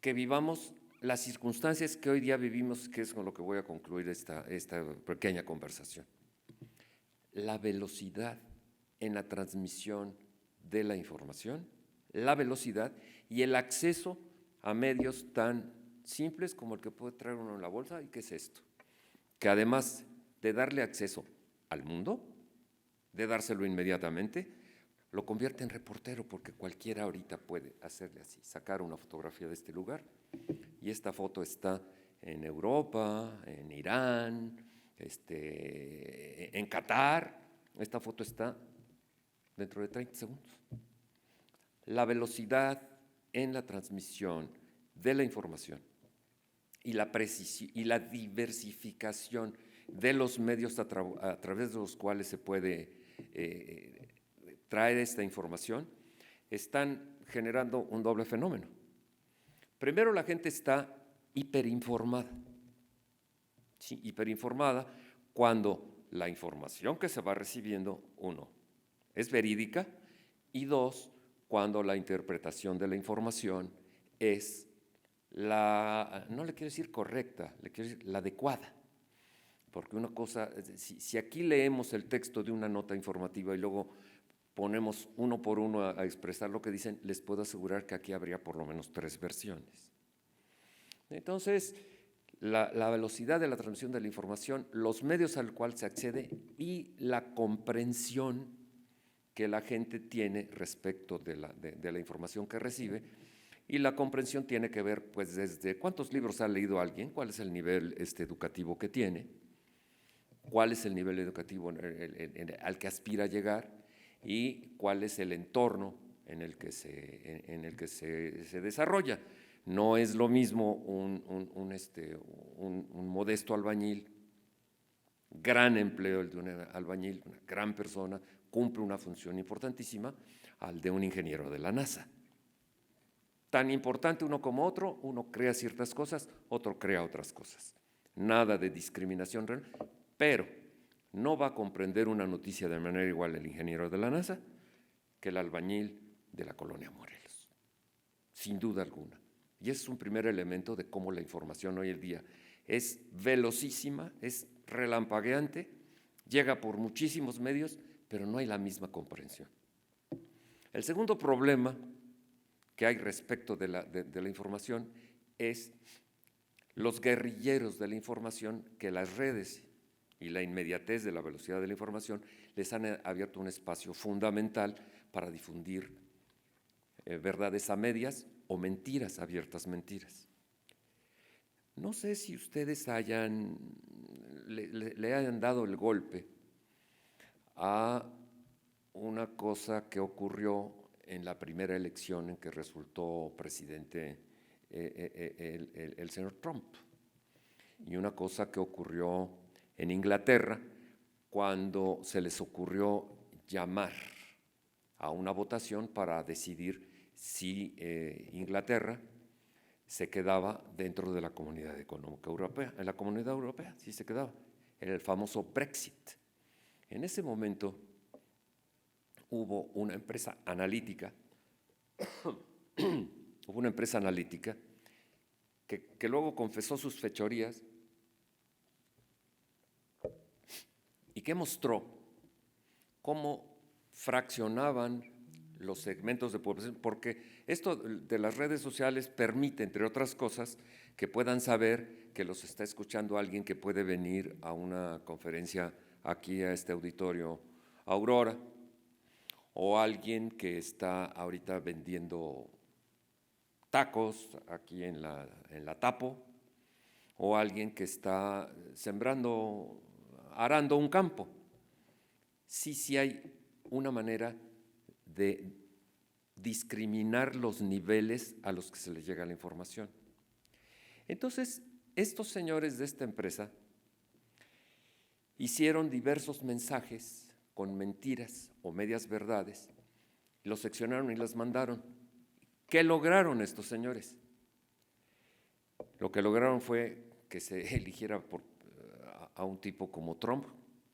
Que vivamos las circunstancias que hoy día vivimos, que es con lo que voy a concluir esta pequeña conversación? La velocidad en la transmisión de la información, la velocidad y el acceso a medios tan simples como el que puede traer uno en la bolsa. ¿Y qué es esto? Que además de darle acceso al mundo, de dárselo inmediatamente, lo convierte en reportero, porque cualquiera ahorita puede hacerle así, sacar una fotografía de este lugar, y esta foto está en Europa, en Irán, en Qatar, esta foto está dentro de 30 segundos. La velocidad en la transmisión de la información y la precisión y la diversificación de los medios a través de los cuales se puede traer esta información, están generando un doble fenómeno. Primero, la gente está hiperinformada. Sí, hiperinformada cuando la información que se va recibiendo, uno, es verídica, y dos, cuando la interpretación de la información es no le quiero decir correcta, le quiero decir la adecuada. Porque una cosa, si aquí leemos el texto de una nota informativa y luego ponemos uno por uno a expresar lo que dicen, les puedo asegurar que aquí habría por lo menos 3 versiones. Entonces, la velocidad de la transmisión de la información, los medios al cual se accede y la comprensión que la gente tiene respecto de la información que recibe. Y la comprensión tiene que ver, pues, desde cuántos libros ha leído alguien, cuál es el nivel educativo que tiene, cuál es el nivel educativo al que aspira a llegar y cuál es el entorno en el que se desarrolla. No es lo mismo un modesto albañil, gran empleo el de un albañil, una gran persona, cumple una función importantísima, al de un ingeniero de la NASA. Tan importante uno como otro, uno crea ciertas cosas, otro crea otras cosas. Nada de discriminación real, pero no va a comprender una noticia de manera igual el ingeniero de la NASA que el albañil de la colonia Morelos, sin duda alguna. Y ese es un primer elemento de cómo la información hoy en día es velocísima, es relampagueante, llega por muchísimos medios, pero no hay la misma comprensión. El segundo problema que hay respecto de la información es los guerrilleros de la información, que las redes y la inmediatez de la velocidad de la información les han abierto un espacio fundamental para difundir verdades a medias o mentiras, abiertas mentiras. No sé si ustedes le hayan dado el golpe a una cosa que ocurrió en la primera elección en que resultó presidente el señor Trump, y una cosa que ocurrió en Inglaterra cuando se les ocurrió llamar a una votación para decidir si Inglaterra se quedaba dentro de la Comunidad Económica Europea. En la Comunidad Europea sí se quedaba, era el famoso Brexit. En ese momento hubo una empresa analítica, que luego confesó sus fechorías y que mostró cómo fraccionaban los segmentos de población, porque esto de las redes sociales permite, entre otras cosas, que puedan saber que los está escuchando alguien que puede venir a una conferencia aquí a este auditorio Aurora, o alguien que está ahorita vendiendo tacos aquí en la Tapo, o alguien que está arando un campo. Sí hay una manera de discriminar los niveles a los que se les llega la información. Entonces, estos señores de esta empresa hicieron diversos mensajes con mentiras o medias verdades, los seccionaron y las mandaron. ¿Qué lograron estos señores? Lo que lograron fue que se eligiera a un tipo como Trump,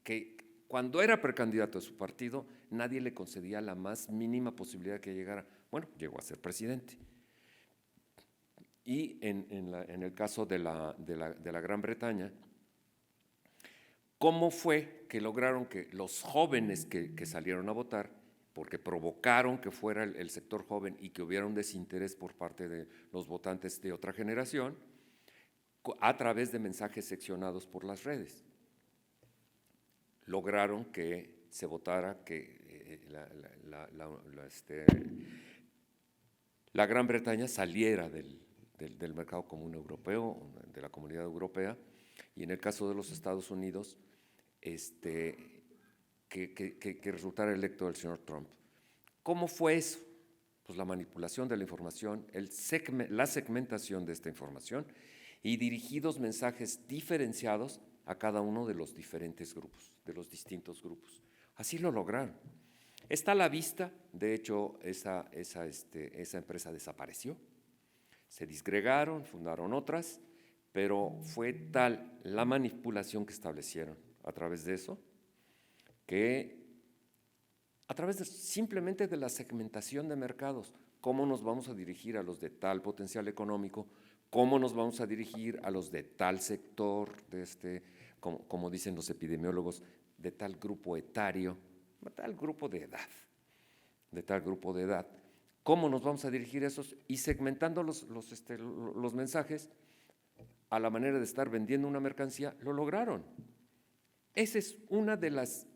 que cuando era precandidato de su partido, nadie le concedía la más mínima posibilidad de que llegara. Bueno, llegó a ser presidente. Y en el caso de la Gran Bretaña, ¿cómo fue que lograron que los jóvenes que salieron a votar, porque provocaron que fuera el sector joven y que hubiera un desinterés por parte de los votantes de otra generación, a través de mensajes seccionados por las redes? Lograron que se votara que la Gran Bretaña saliera del mercado común europeo, de la Comunidad Europea, y en el caso de los Estados Unidos, que resultara electo el señor Trump. ¿Cómo fue eso? Pues la manipulación de la información, la segmentación de esta información y dirigidos mensajes diferenciados a cada uno de los diferentes grupos, de los distintos grupos. Así lo lograron. Está a la vista, de hecho, esa empresa desapareció, se disgregaron, fundaron otras, pero fue tal la manipulación que establecieron a través de eso, que a través simplemente de la segmentación de mercados, cómo nos vamos a dirigir a los de tal potencial económico, cómo nos vamos a dirigir a los de tal sector, como dicen los epidemiólogos, de tal grupo etario, de tal grupo de edad, cómo nos vamos a dirigir a esos, y segmentando los mensajes a la manera de estar vendiendo una mercancía, lo lograron. Esa es una de las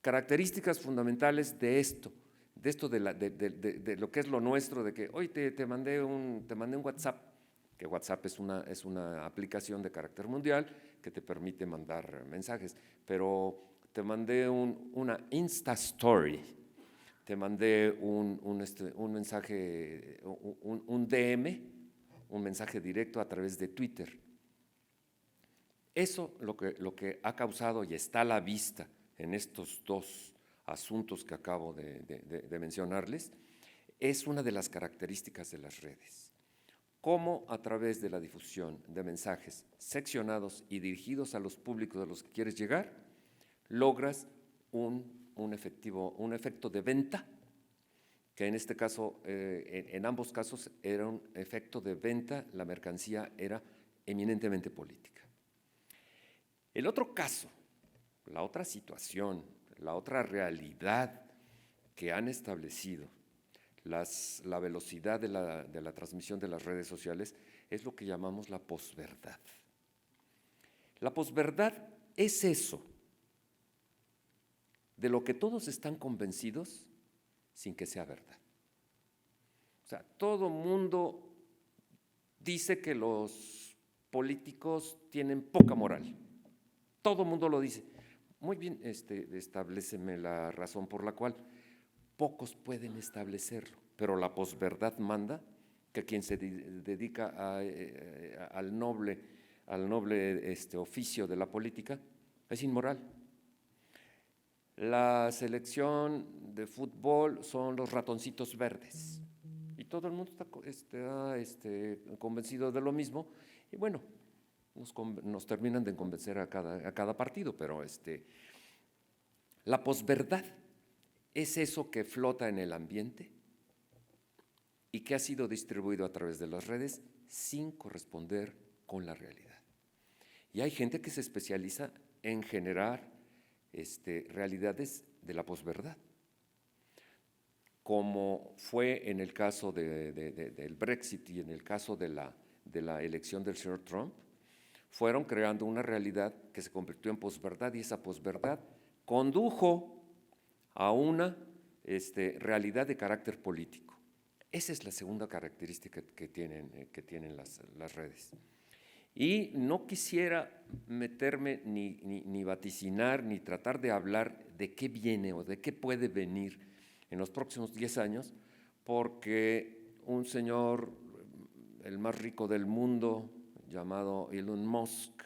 características fundamentales de lo que es lo nuestro, de que hoy te mandé un WhatsApp, que WhatsApp es una aplicación de carácter mundial que te permite mandar mensajes, pero te mandé una Insta Story, te mandé un mensaje, un DM, un mensaje directo a través de Twitter. Eso lo que ha causado y está a la vista en estos dos asuntos que acabo de mencionarles, es una de las características de las redes. Cómo a través de la difusión de mensajes seccionados y dirigidos a los públicos a los que quieres llegar, logras un efecto de venta, que en este caso, en ambos casos, era un efecto de venta, la mercancía era eminentemente política. El otro caso, la otra situación, la otra realidad que han establecido la velocidad de la transmisión de las redes sociales es lo que llamamos la posverdad. La posverdad es eso, de lo que todos están convencidos sin que sea verdad. O sea, todo mundo dice que los políticos tienen poca moral. Todo mundo lo dice. Muy bien, establéceme la razón por la cual pocos pueden establecerlo, pero la posverdad manda que quien se dedica al noble oficio de la política es inmoral. La selección de fútbol son los ratoncitos verdes y todo el mundo está convencido de lo mismo y bueno, nos terminan de convencer a cada partido, pero la posverdad es eso que flota en el ambiente y que ha sido distribuido a través de las redes sin corresponder con la realidad. Y hay gente que se especializa en generar realidades de la posverdad, como fue en el caso del Brexit y en el caso de la elección del señor Trump, fueron creando una realidad que se convirtió en posverdad y esa posverdad condujo a una realidad de carácter político. Esa es la segunda característica que tienen las redes. Y no quisiera meterme ni vaticinar, ni tratar de hablar de qué viene o de qué puede venir en los próximos 10 años, porque un señor, el más rico del mundo, llamado Elon Musk,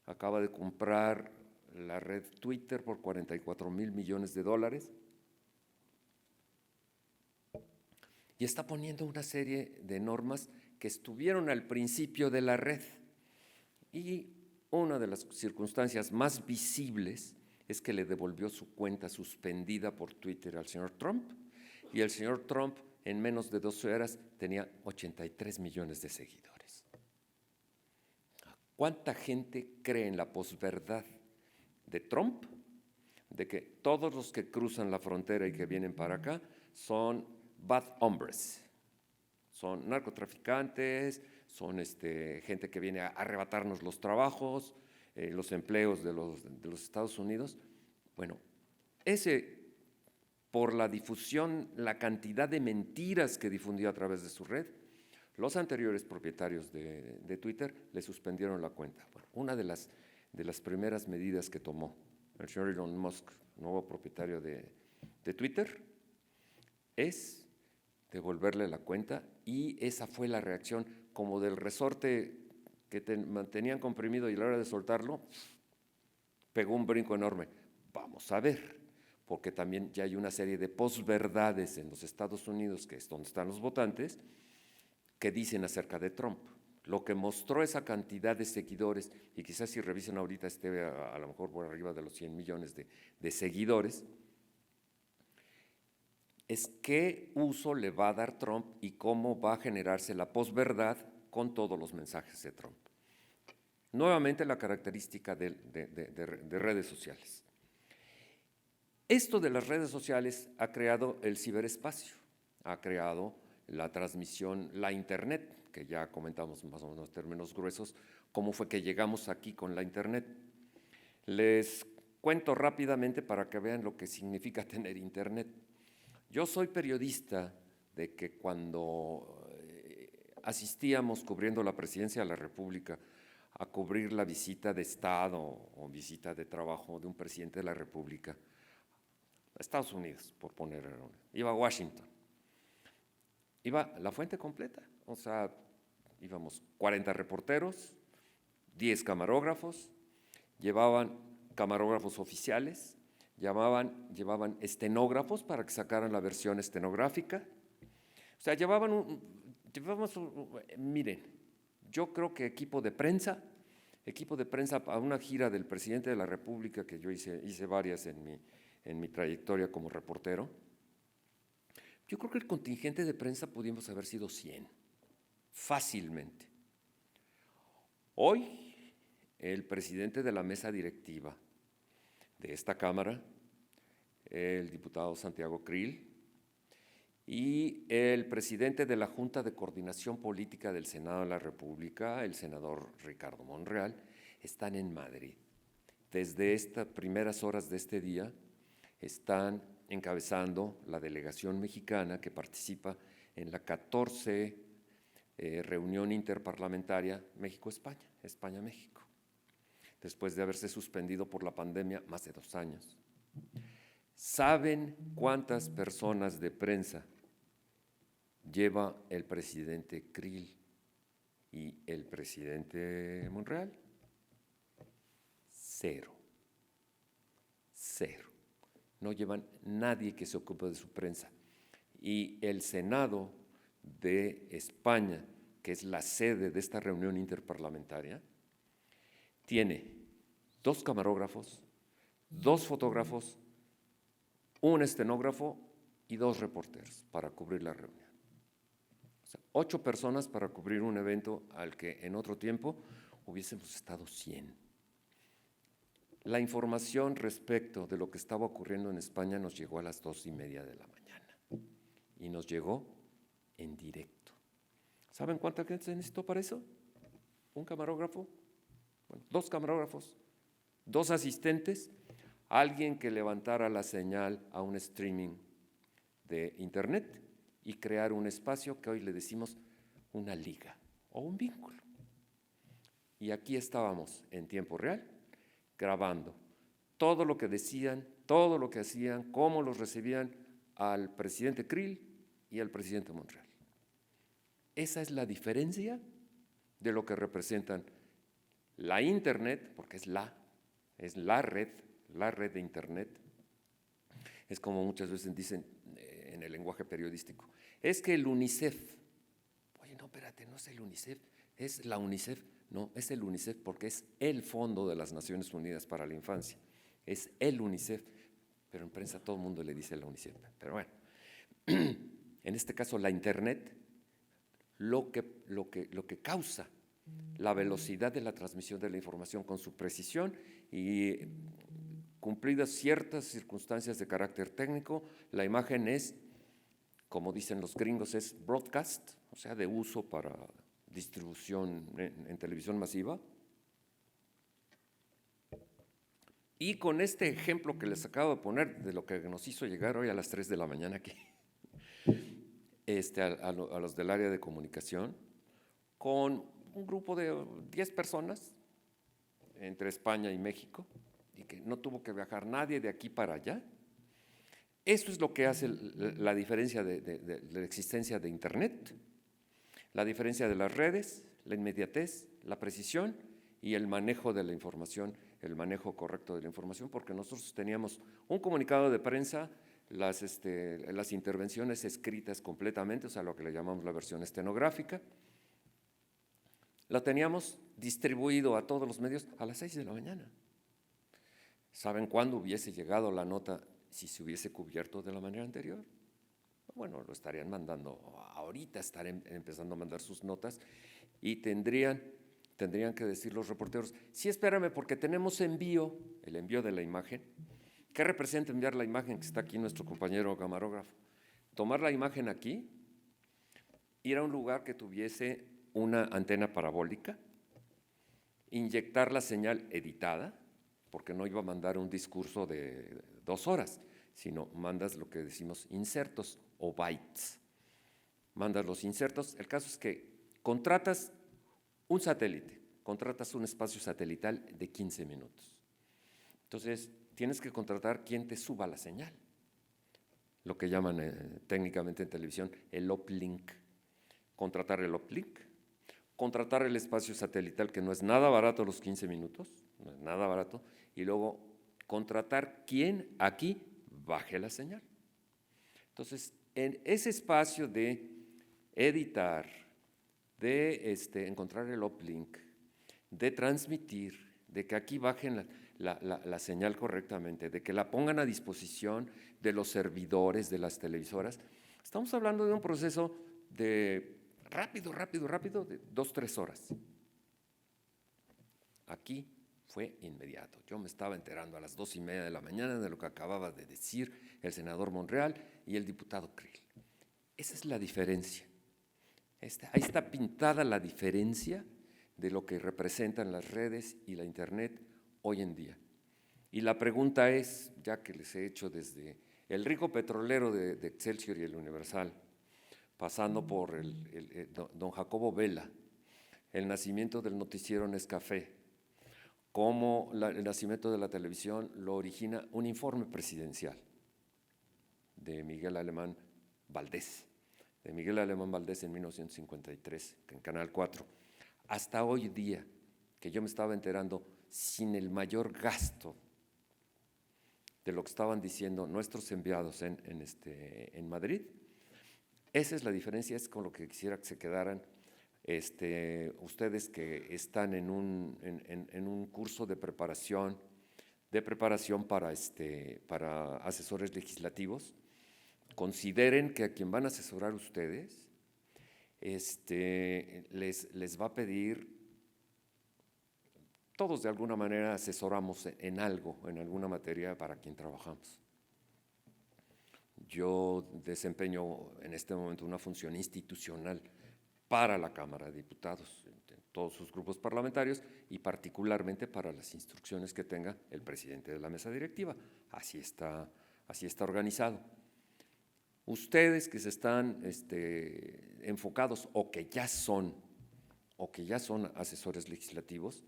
acaba de comprar la red Twitter por $44,000 millones y está poniendo una serie de normas que estuvieron al principio de la red. Y una de las circunstancias más visibles es que le devolvió su cuenta suspendida por Twitter al señor Trump, y el señor Trump en menos de 12 horas tenía 83 millones de seguidores. ¿Cuánta gente cree en la posverdad de Trump? De que todos los que cruzan la frontera y que vienen para acá son bad hombres, son narcotraficantes, son gente que viene a arrebatarnos los trabajos, los empleos de los Estados Unidos. Bueno, por la difusión, la cantidad de mentiras que difundió a través de su red, los anteriores propietarios de Twitter le suspendieron la cuenta. Bueno, una de las primeras medidas que tomó el señor Elon Musk, nuevo propietario de Twitter, es devolverle la cuenta, y esa fue la reacción como del resorte que mantenían comprimido y a la hora de soltarlo, pegó un brinco enorme. Vamos a ver, porque también ya hay una serie de posverdades en los Estados Unidos, que es donde están los votantes, que dicen acerca de Trump. Lo que mostró esa cantidad de seguidores, y quizás si revisan ahorita esté a lo mejor por arriba de los 100 millones de seguidores, es qué uso le va a dar Trump y cómo va a generarse la posverdad con todos los mensajes de Trump. Nuevamente la característica de redes sociales. Esto de las redes sociales ha creado el ciberespacio, ha creado la transmisión, la Internet, que ya comentamos más o menos en términos gruesos, cómo fue que llegamos aquí con la Internet. Les cuento rápidamente para que vean lo que significa tener Internet. Yo soy periodista de que cuando asistíamos cubriendo la presidencia de la República a cubrir la visita de Estado o visita de trabajo de un presidente de la República a Estados Unidos, por iba a Washington, iba la fuente completa, o sea, íbamos 40 reporteros, 10 camarógrafos, llevaban camarógrafos oficiales, llevaban estenógrafos para que sacaran la versión estenográfica. O sea, miren, yo creo que equipo de prensa a una gira del presidente de la República, que yo hice varias en mi trayectoria como reportero. Yo creo que el contingente de prensa pudimos haber sido 100, fácilmente. Hoy, el presidente de la mesa directiva de esta Cámara, el diputado Santiago Krill, y el presidente de la Junta de Coordinación Política del Senado de la República, el senador Ricardo Monreal, están en Madrid. Desde estas primeras horas de este día están encabezando la delegación mexicana que participa en la 14 reunión interparlamentaria México-España, España-México, después de haberse suspendido por la pandemia más de 2 años. ¿Saben cuántas personas de prensa lleva el presidente Krill y el presidente Monreal? 0. No llevan nadie que se ocupe de su prensa. Y el Senado de España, que es la sede de esta reunión interparlamentaria, tiene 2 camarógrafos, 2 fotógrafos, un estenógrafo y 2 reporteros para cubrir la reunión. O sea, 8 personas para cubrir un evento al que en otro tiempo hubiésemos estado 100. La información respecto de lo que estaba ocurriendo en España nos llegó a las 2:30 de la mañana y nos llegó en directo. ¿Saben cuánta gente se necesitó para eso? ¿Un camarógrafo? Bueno, 2 camarógrafos, 2 asistentes, alguien que levantara la señal a un streaming de internet y crear un espacio que hoy le decimos una liga o un vínculo. Y aquí estábamos en tiempo real, grabando todo lo que decían, todo lo que hacían, cómo los recibían al presidente Krill y al presidente Monreal. Esa es la diferencia de lo que representan la Internet, porque es la red de Internet. Es como muchas veces dicen en el lenguaje periodístico, es que el UNICEF, oye, no, espérate, no es el UNICEF, es la UNICEF. No, es el UNICEF porque es el Fondo de las Naciones Unidas para la Infancia. Es el UNICEF, pero en prensa todo el mundo le dice la UNICEF. Pero bueno, en este caso la Internet, lo que causa la velocidad de la transmisión de la información con su precisión y cumplidas ciertas circunstancias de carácter técnico, la imagen es, como dicen los gringos, es broadcast, o sea, de uso para distribución en televisión masiva. Y con este ejemplo que les acabo de poner de lo que nos hizo llegar hoy a las 3 de la mañana aquí, a los del área de comunicación, con un grupo de 10 personas entre España y México, y que no tuvo que viajar nadie de aquí para allá. Eso es lo que hace la diferencia de la existencia de Internet, la diferencia de las redes, la inmediatez, la precisión y el manejo de la información, el manejo correcto de la información, porque nosotros teníamos un comunicado de prensa, las intervenciones escritas completamente, o sea, lo que le llamamos la versión estenográfica, la teníamos distribuido a todos los medios a las 6 de la mañana. ¿Saben cuándo hubiese llegado la nota si se hubiese cubierto de la manera anterior? Bueno, lo estarían mandando, ahorita estarán empezando a mandar sus notas y tendrían que decir los reporteros, sí, espérame, porque tenemos el envío de la imagen. ¿Qué representa enviar la imagen? Que está aquí nuestro compañero camarógrafo. Tomar la imagen aquí, ir a un lugar que tuviese una antena parabólica, inyectar la señal editada, porque no iba a mandar un discurso de 2 horas, sino mandas lo que decimos insertos o bytes. Mandas los insertos. El caso es que contratas un satélite, contratas un espacio satelital de 15 minutos. Entonces, tienes que contratar quien te suba la señal, lo que llaman técnicamente en televisión el uplink. Contratar el uplink, contratar el espacio satelital, que no es nada barato los 15 minutos, no es nada barato, y luego contratar quien aquí baje la señal. Entonces, en ese espacio de editar, de encontrar el uplink, de transmitir, de que aquí bajen la señal correctamente, de que la pongan a disposición de los servidores de las televisoras, estamos hablando de un proceso de rápido, de 2-3 horas. Aquí fue inmediato. Yo me estaba enterando a las 2:30 de la mañana de lo que acababa de decir el senador Monreal y el diputado Krill. Esa es la diferencia. Ahí está pintada la diferencia de lo que representan las redes y la Internet hoy en día. Y la pregunta es, ya que les he hecho desde el rico petrolero de Excelsior y el Universal, pasando por don Jacobo Vela, el nacimiento del noticiero Nescafé, cómo el nacimiento de la televisión lo origina un informe presidencial de Miguel Alemán Valdés, en 1953, en Canal 4, hasta hoy día, que yo me estaba enterando sin el mayor gasto de lo que estaban diciendo nuestros enviados en Madrid. Esa es la diferencia, es con lo que quisiera que se quedaran ustedes que están en un curso de preparación para asesores legislativos. Consideren que a quien van a asesorar ustedes les va a pedir, todos de alguna manera asesoramos en algo, en alguna materia para quien trabajamos. Yo desempeño en este momento una función institucional para la Cámara de Diputados, en todos sus grupos parlamentarios y particularmente para las instrucciones que tenga el presidente de la mesa directiva. Así está organizado. Ustedes que se están enfocados o que ya son asesores legislativos,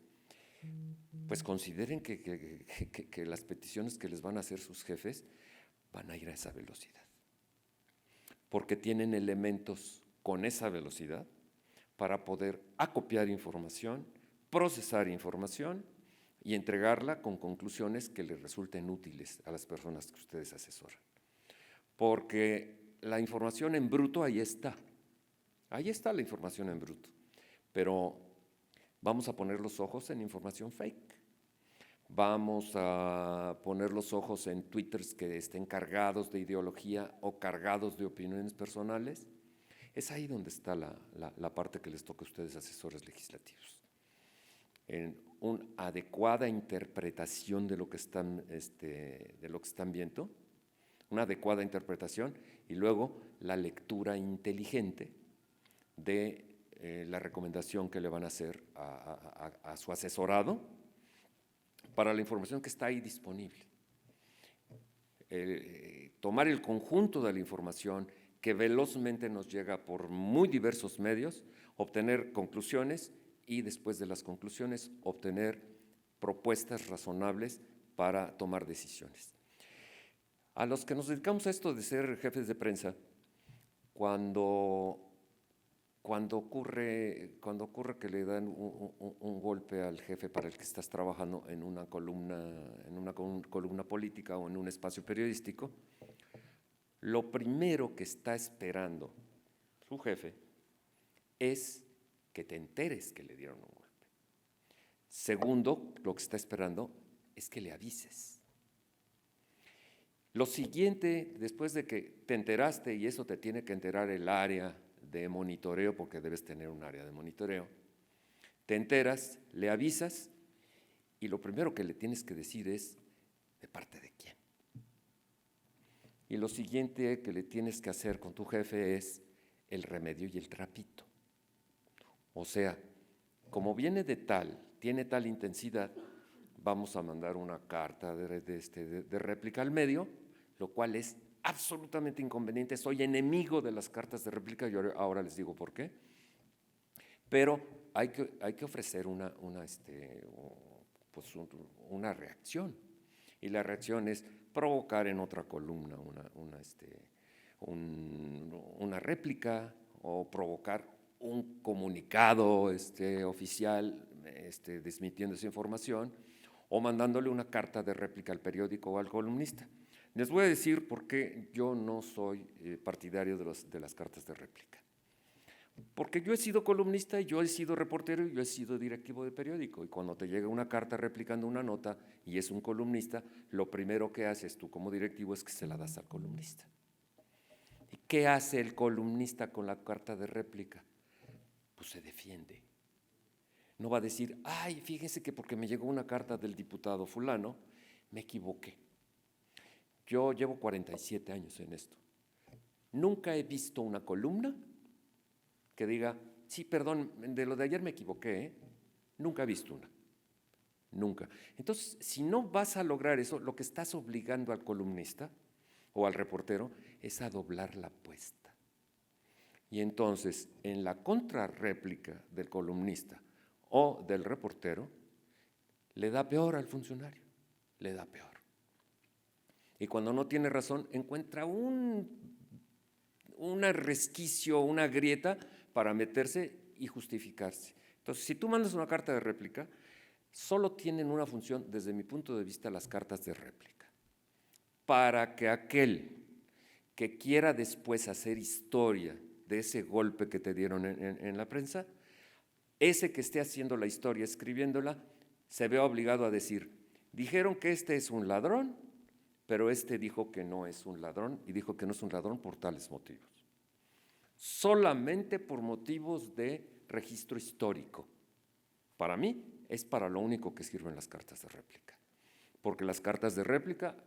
pues consideren que las peticiones que les van a hacer sus jefes van a ir a esa velocidad, porque tienen elementos con esa velocidad para poder acopiar información, procesar información y entregarla con conclusiones que les resulten útiles a las personas que ustedes asesoran. Porque la información en bruto ahí está la información en bruto, pero vamos a poner los ojos en información fake, vamos a poner los ojos en twitters que estén cargados de ideología o cargados de opiniones personales. Es ahí donde está la parte que les toca a ustedes, asesores legislativos, en una adecuada interpretación de lo que están viendo, una adecuada interpretación y luego la lectura inteligente de la recomendación que le van a hacer a su asesorado para la información que está ahí disponible. Tomar el conjunto de la información que velozmente nos llega por muy diversos medios, obtener conclusiones y después de las conclusiones obtener propuestas razonables para tomar decisiones. A los que nos dedicamos a esto de ser jefes de prensa, cuando ocurre que le dan un golpe al jefe para el que estás trabajando en una columna política o en un espacio periodístico, lo primero que está esperando su jefe es que te enteres que le dieron un golpe. Segundo, lo que está esperando es que le avises. Lo siguiente, después de que te enteraste, y eso te tiene que enterar el área de monitoreo, porque debes tener un área de monitoreo, te enteras, le avisas, y lo primero que le tienes que decir es, ¿de parte de quién? Y lo siguiente que le tienes que hacer con tu jefe es el remedio y el trapito. O sea, como tiene tal intensidad, vamos a mandar una carta de réplica al medio, lo cual es absolutamente inconveniente. Soy enemigo de las cartas de réplica y ahora les digo por qué. Pero hay que ofrecer una reacción. Y la reacción es provocar en otra columna una réplica o provocar un comunicado oficial desmintiendo esa información o mandándole una carta de réplica al periódico o al columnista. Les voy a decir por qué yo no soy partidario de las cartas de réplica. Porque yo he sido columnista, yo he sido reportero y yo he sido directivo de periódico. Y cuando te llega una carta replicando una nota y es un columnista, lo primero que haces tú como directivo es que se la das al columnista. ¿Y qué hace el columnista con la carta de réplica? Pues se defiende. No va a decir, ay, fíjense que porque me llegó una carta del diputado fulano, me equivoqué. Yo llevo 47 años en esto. Nunca he visto una columna que diga, sí, perdón, de lo de ayer me equivoqué, ¿eh? Nunca he visto una. Nunca. Entonces, si no vas a lograr eso, lo que estás obligando al columnista o al reportero es a doblar la apuesta. Y entonces, en la contrarréplica del columnista o del reportero, le da peor al funcionario, le da peor. Y cuando no tiene razón, encuentra un resquicio, una grieta para meterse y justificarse. Entonces, si tú mandas una carta de réplica, solo tienen una función, desde mi punto de vista, las cartas de réplica, para que aquel que quiera después hacer historia de ese golpe que te dieron en la prensa, ese que esté haciendo la historia, escribiéndola, se vea obligado a decir, dijeron que este es un ladrón, pero este dijo que no es un ladrón y dijo que no es un ladrón por tales motivos. Solamente por motivos de registro histórico. Para mí es para lo único que sirven las cartas de réplica. Porque las cartas de réplica,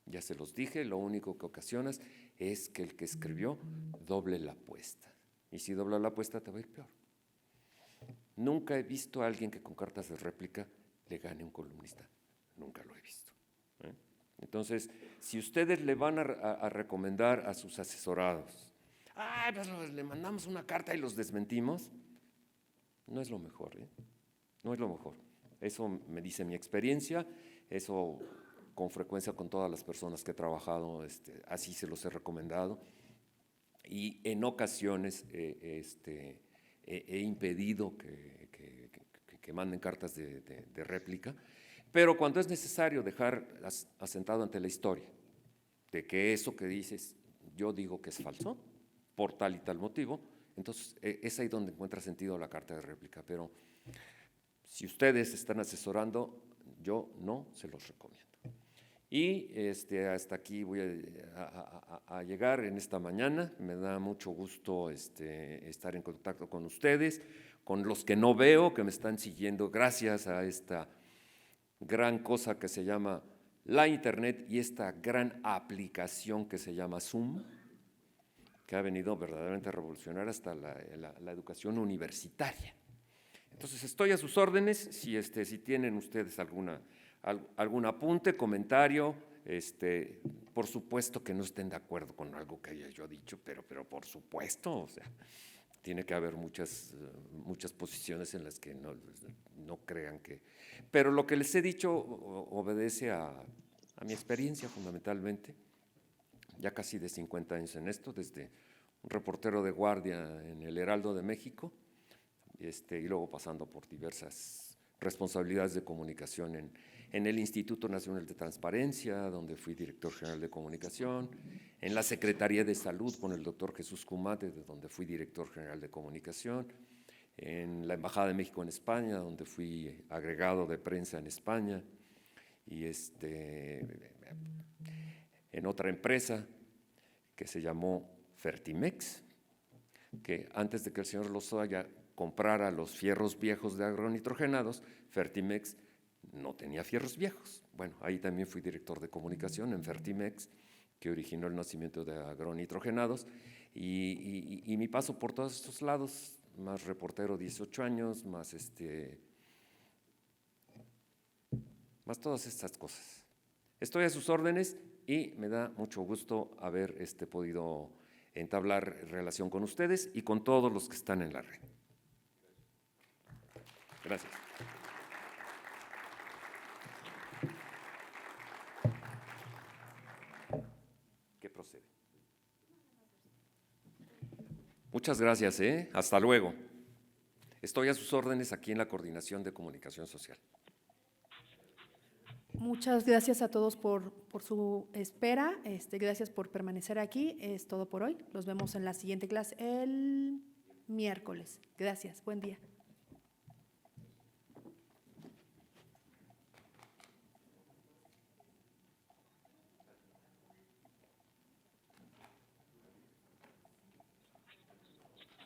ya se los dije, lo único que ocasionas es que el que escribió doble la apuesta. Y si dobla la apuesta te va a ir peor. Nunca he visto a alguien que con cartas de réplica le gane un columnista. Nunca lo he visto. Entonces, si ustedes le van a recomendar a sus asesorados, pues le mandamos una carta y los desmentimos, no es lo mejor, no es lo mejor. Eso me dice mi experiencia, eso con frecuencia con todas las personas que he trabajado, así se los he recomendado. Y en ocasiones he impedido que manden cartas de réplica, pero cuando es necesario dejar asentado ante la historia de que eso que dices, yo digo que es falso, por tal y tal motivo, entonces es ahí donde encuentra sentido la carta de réplica. Pero si ustedes están asesorando, yo no se los recomiendo. Y hasta aquí voy a llegar en esta mañana. Me da mucho gusto estar en contacto con ustedes, con los que no veo, que me están siguiendo gracias a esta gran cosa que se llama la Internet y esta gran aplicación que se llama Zoom, que ha venido verdaderamente a revolucionar hasta la educación universitaria. Entonces, estoy a sus órdenes, si tienen ustedes algún apunte, comentario, por supuesto que no estén de acuerdo con algo que haya yo dicho, pero por supuesto, o sea, tiene que haber muchas posiciones en las que no crean que… Pero lo que les he dicho obedece a mi experiencia fundamentalmente, ya casi de 50 años en esto, desde un reportero de guardia en el Heraldo de México, y luego pasando por diversas responsabilidades de comunicación en el Instituto Nacional de Transparencia, donde fui director general de comunicación, en la Secretaría de Salud con el doctor Jesús Cumate, de donde fui director general de comunicación, en la Embajada de México en España, donde fui agregado de prensa en España, y en otra empresa que se llamó Fertimex, que antes de que el señor Lozoya comprara los fierros viejos de agronitrogenados, Fertimex no tenía fierros viejos. Bueno, ahí también fui director de comunicación en Fertimex, que originó el nacimiento de agronitrogenados, y mi paso por todos estos lados, más reportero 18 años, más todas estas cosas. Estoy a sus órdenes y me da mucho gusto haber podido entablar relación con ustedes y con todos los que están en la red. Gracias. ¿Qué procede? Muchas muchas gracias, ¿eh? Hasta luego. Estoy a sus órdenes aquí en la Coordinación de Comunicación Social. Muchas gracias a todos por su espera. Gracias por permanecer aquí. Es todo por hoy. Nos vemos en la siguiente clase el miércoles. Gracias. Buen día.